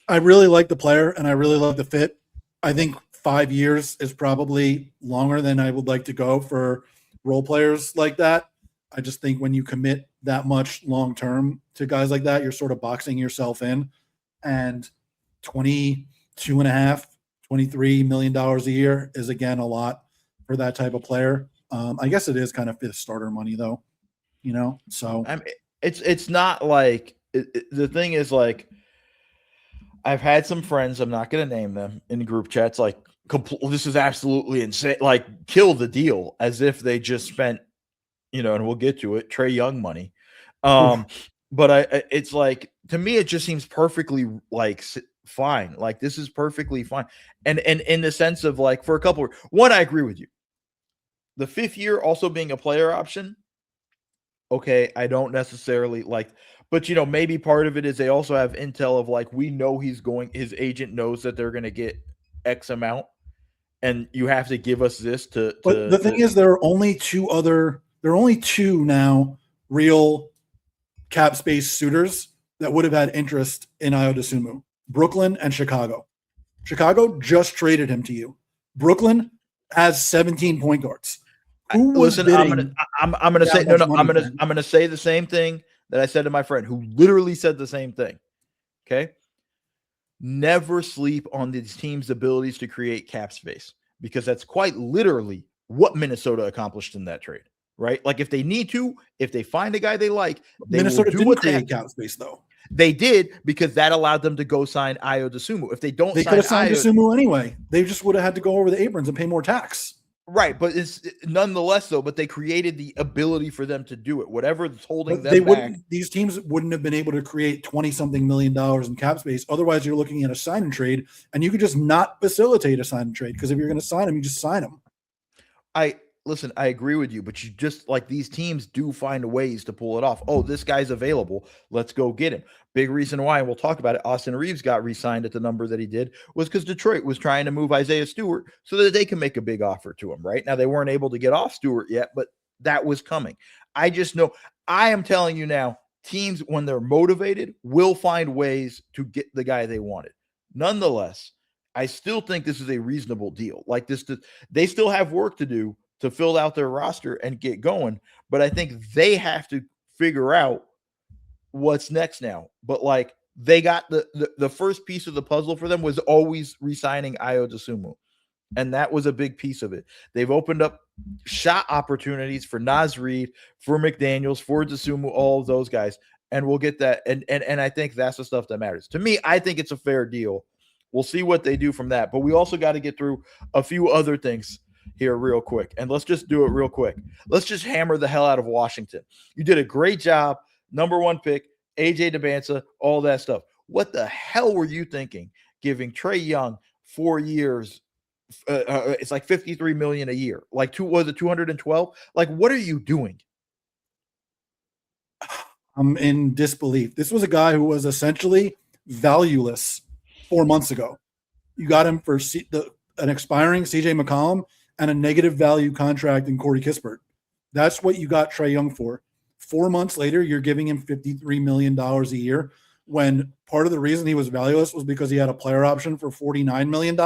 I really like the player, and I really love the fit. I think 5 years is probably longer than I would like to go for role players like that. I just think when you commit that much long-term to guys like that, you're sort of boxing yourself in. And $22.5, $23 million a year is, again, a lot for that type of player. I guess it is kind of fifth starter money, though. So I mean, it's not like the thing is, like, I've had some friends, I'm not going to name them, in group chats, like, this is absolutely insane, like, kill the deal, as if they just spent, and we'll get to it, Trae Young money. But it's like, to me, it just seems perfectly, like, fine. Like, this is perfectly fine. And in the sense of, like, for a couple of, one, I agree with you. The fifth year also being a player option, okay, I don't necessarily like, but maybe part of it is they also have intel of, like, we know his agent knows that they're going to get X amount, and you have to give us this to. But the thing is, there are only two now real cap space suitors that would have had interest in Ayo Dosunmu: Brooklyn and Chicago. Chicago just traded him to you. Brooklyn has 17 point guards. I'm gonna say the same thing that I said to my friend, who literally said the same thing. Okay, never sleep on these teams' abilities to create cap space, because that's quite literally what Minnesota accomplished in that trade, right? Like, if they need to, if they find a guy they like, Minnesota didn't create cap space, though. They did, because that allowed them to go sign Ayo Dosunmu. If they don't, they could have signed Dosunmu anyway. They just would have had to go over the aprons and pay more tax. Right, but it's nonetheless, though. But they created the ability for them to do it. Whatever is holding them back. These teams wouldn't have been able to create $20-something million in cap space. Otherwise, you're looking at a sign and trade, and you could just not facilitate a sign and trade, because if you're going to sign them, you just sign them. Listen, I agree with you, but you just, like, these teams do find ways to pull it off. Oh, this guy's available. Let's go get him. Big reason why, and we'll talk about it, Austin Reaves got re-signed at the number that he did was because Detroit was trying to move Isaiah Stewart so that they can make a big offer to him, right? Now, they weren't able to get off Stewart yet, but that was coming. I just know, I am telling you now, teams, when they're motivated, will find ways to get the guy they wanted. Nonetheless, I still think this is a reasonable deal. Like, they still have work to do to fill out their roster and get going. But I think they have to figure out what's next now. But, like, they got the first piece of the puzzle for them was always re-signing Ayo Dosunmu. And that was a big piece of it. They've opened up shot opportunities for Naz Reid, for McDaniels, for Dosunmu, all of those guys. And we'll get that. And I think that's the stuff that matters. To me, I think it's a fair deal. We'll see what they do from that. But we also got to get through a few other things here real quick. And let's just do it real quick. Let's just hammer the hell out of Washington. You did a great job. Number 1 pick, AJ Dubin, all that stuff. What the hell were you thinking giving Trae Young 4 years? It's like $53 million a year. Like, was it 212? Like, what are you doing? I'm in disbelief. This was a guy who was essentially valueless 4 months ago. You got him for an expiring CJ McCollum and a negative value contract in Corey Kispert. That's what you got Trae Young for. 4 months later, you're giving him $53 million a year, when part of the reason he was valueless was because he had a player option for $49 million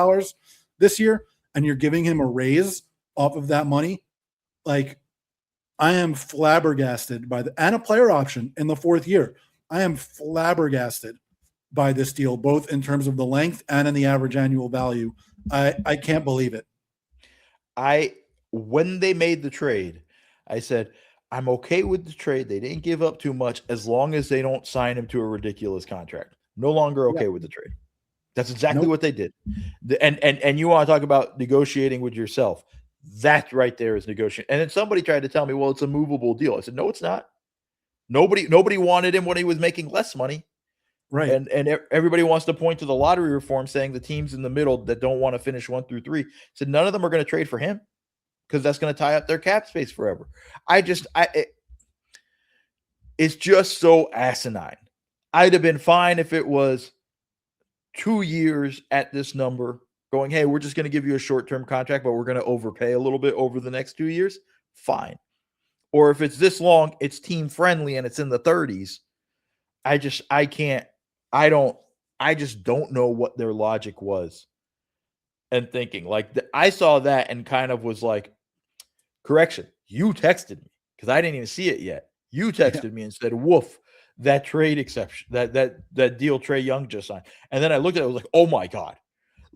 this year, and you're giving him a raise off of that money. Like, I am flabbergasted by and a player option in the 4th year. I am flabbergasted by this deal, both in terms of the length and in the average annual value. I can't believe it. When they made the trade, I said, I'm okay with the trade. They didn't give up too much as long as they don't sign him to a ridiculous contract. No longer okay with the trade. That's exactly what they did. And you want to talk about negotiating with yourself. That right there is negotiating. And then somebody tried to tell me, well, it's a movable deal. I said, no, it's not. Nobody wanted him when he was making less money. Right. And everybody wants to point to the lottery reform, saying the teams in the middle that don't want to finish 1 through 3. Said none of them are going to trade for him because that's going to tie up their cap space forever. It's just so asinine. I'd have been fine if it was 2 years at this number going, hey, we're just going to give you a short-term contract, but we're going to overpay a little bit over the next 2 years. Fine. Or if it's this long, it's team friendly and it's in the 30s. I just don't know what their logic was and thinking. Like, I saw that and kind of was like, correction, you texted me because I didn't even see it yet. You texted me and said, woof, that trade exception, that deal Trae Young just signed. And then I looked at it, I was like, oh my God.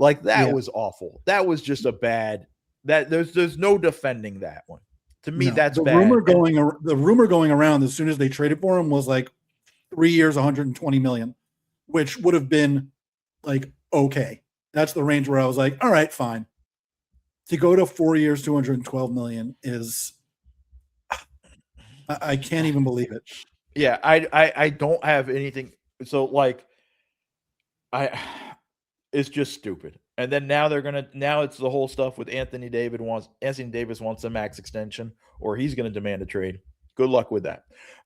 Like, that was awful. That was just a bad, that there's no defending that one. To me, that's the bad. The rumor going around as soon as they traded for him was like 3 years, $120 million, which would have been like, okay. That's the range where I was like, all right, fine. To go to 4 years, $212 million is, I can't even believe it. Yeah, I don't have anything. So, like, it's just stupid. And then now it's the whole stuff with Anthony Davis wants a max extension, or he's going to demand a trade. Good luck with that.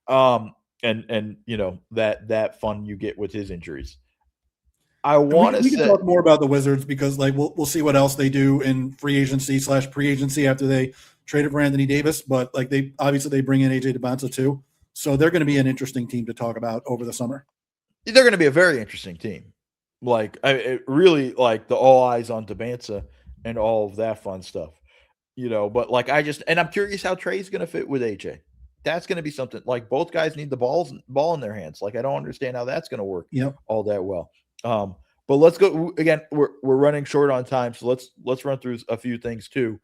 And you know, that fun you get with his injuries. We can talk more about the Wizards because, like, we'll see what else they do in free agency / pre-agency after they traded for Anthony Davis. But like, they bring in AJ Dubin too, so they're going to be an interesting team to talk about over the summer. They're going to be a very interesting team. Like, it really, like, the all eyes on Dubin and all of that fun stuff, you know. But like, I'm curious how Trae's going to fit with AJ. That's going to be something. Like, both guys need the ball in their hands. Like, I don't understand how that's going to work all that well. But let's go again. We're running short on time, so let's run through a few things too.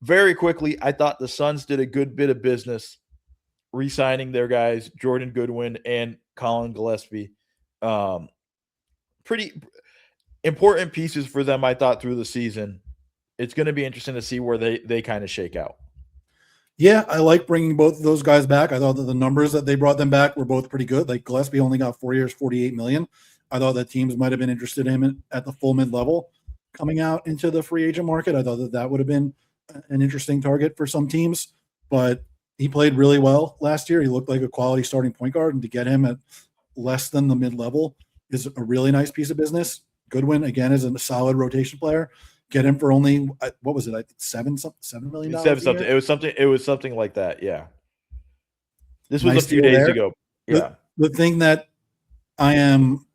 Very quickly, I thought the Suns did a good bit of business re-signing their guys, Jordan Goodwin and Collin Gillespie. Pretty important pieces for them, I thought, through the season. It's going to be interesting to see where they kind of shake out. Yeah, I like bringing both of those guys back. I thought that the numbers that they brought them back were both pretty good. Like, Gillespie only got 4 years, $48 million. I thought that teams might have been interested in him at the full mid-level coming out into the free agent market. I thought that would have been an interesting target for some teams, but he played really well last year. He looked like a quality starting point guard, and to get him at less than the mid-level is a really nice piece of business. Goodwin, again, is a solid rotation player. Get him for only, what was it? I think $7 million. It was something like that. Yeah. This was nice a few days ago. Yeah. The thing that I am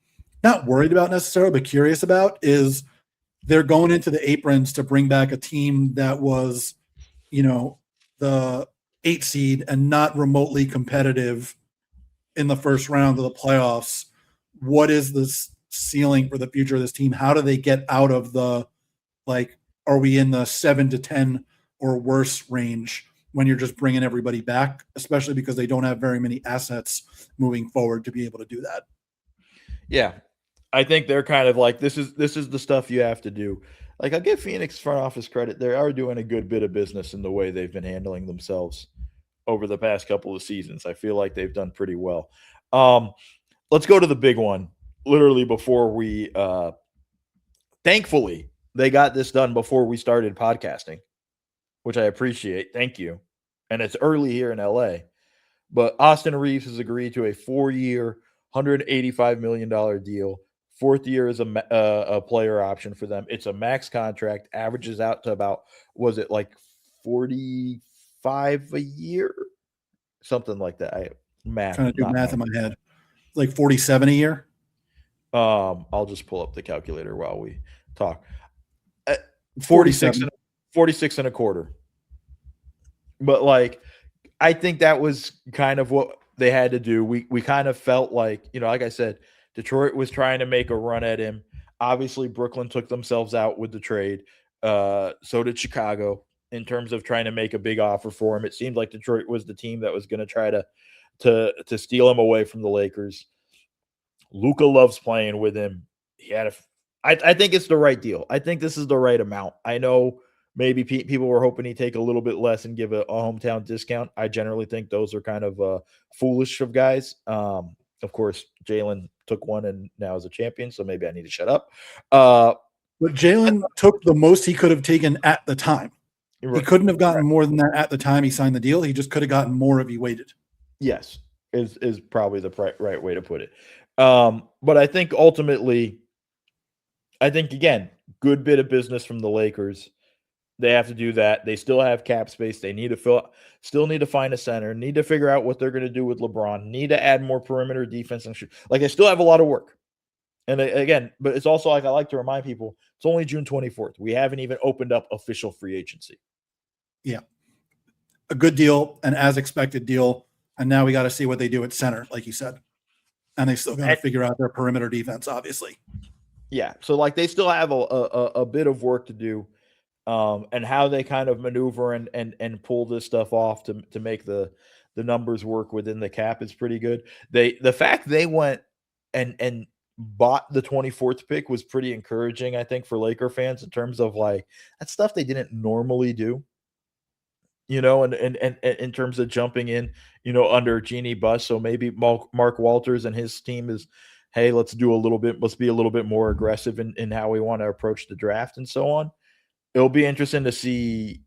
not worried about necessarily, but curious about is they're going into the aprons to bring back a team that was, you know, the 8 seed and not remotely competitive in the first round of the playoffs. What is the ceiling for the future of this team? How do they get out of the, like, are we in the 7 to 10 or worse range when you're just bringing everybody back, especially because they don't have very many assets moving forward to be able to do that. Yeah. I think they're kind of like, this is the stuff you have to do. Like, I'll give Phoenix front office credit. They are doing a good bit of business in the way they've been handling themselves over the past couple of seasons. I feel like they've done pretty well. Let's go to the big one. Literally before we thankfully they got this done before we started podcasting, which I appreciate. Thank you. And it's early here in LA. But Austin Reaves has agreed to a 4-year, $185 million deal. 4th year is a player option for them. It's a max contract, averages out to about, was it like 45 a year? Something like that. Trying to do math in my head. Like 47 a year. I'll just pull up the calculator while we talk. 46 and a quarter. But like, I think that was kind of what they had to do. We kind of felt like, like I said, Detroit was trying to make a run at him. Obviously, Brooklyn took themselves out with the trade. So did Chicago in terms of trying to make a big offer for him. It seemed like Detroit was the team that was going to try to steal him away from the Lakers. Luka loves playing with him. I think it's the right deal. I think this is the right amount. I know maybe people were hoping he'd take a little bit less and give a hometown discount. I generally think those are kind of foolish of guys. Of course, Jalen took one and now is a champion, so maybe I need to shut up. But Jalen took the most he could have taken at the time. He couldn't have gotten more than that at the time he signed the deal. He just could have gotten more if he waited. Yes, is probably the right way to put it. But I think ultimately, again, good bit of business from the Lakers. They have to do that. They still have cap space. They need to still need to find a center, need to figure out what they're going to do with LeBron, need to add more perimeter defense. And like, they still have a lot of work. And again, but it's also like, I like to remind people, it's only June 24th. We haven't even opened up official free agency. Yeah. A good deal, an as expected deal. And now we got to see what they do at center, like you said. And they still got to figure out their perimeter defense, obviously. Yeah. So like, they still have a bit of work to do. And how they kind of maneuver and pull this stuff off to make the numbers work within the cap is pretty good. The fact they went and bought the 24th pick was pretty encouraging, I think, for Laker fans in terms of like, that's stuff they didn't normally do. And in terms of jumping in, under Jeannie Buss. So maybe Mark Walters and his team is, hey, let's be a little bit more aggressive in how we want to approach the draft and so on. It'll be interesting to see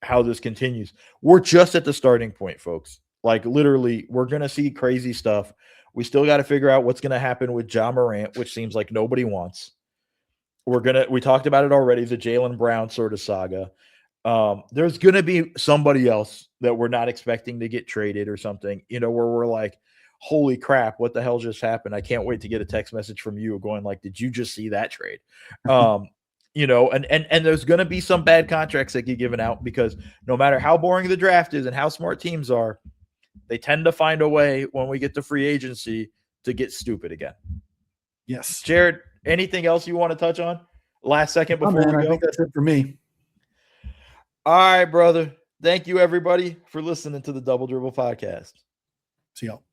how this continues. We're just at the starting point, folks. Like, literally, we're going to see crazy stuff. We still got to figure out what's going to happen with Ja Morant, which seems like nobody wants. We talked about it already, the Jaylen Brown sort of saga. There's going to be somebody else that we're not expecting to get traded or something, where we're like, holy crap, what the hell just happened? I can't wait to get a text message from you going like, did you just see that trade? And there's going to be some bad contracts that get given out because no matter how boring the draft is and how smart teams are, they tend to find a way when we get to free agency to get stupid again. Yes. Jared, anything else you want to touch on? Last second before we go? I think that's it for me. All right, brother. Thank you, everybody, for listening to the Double Dribble podcast. See y'all.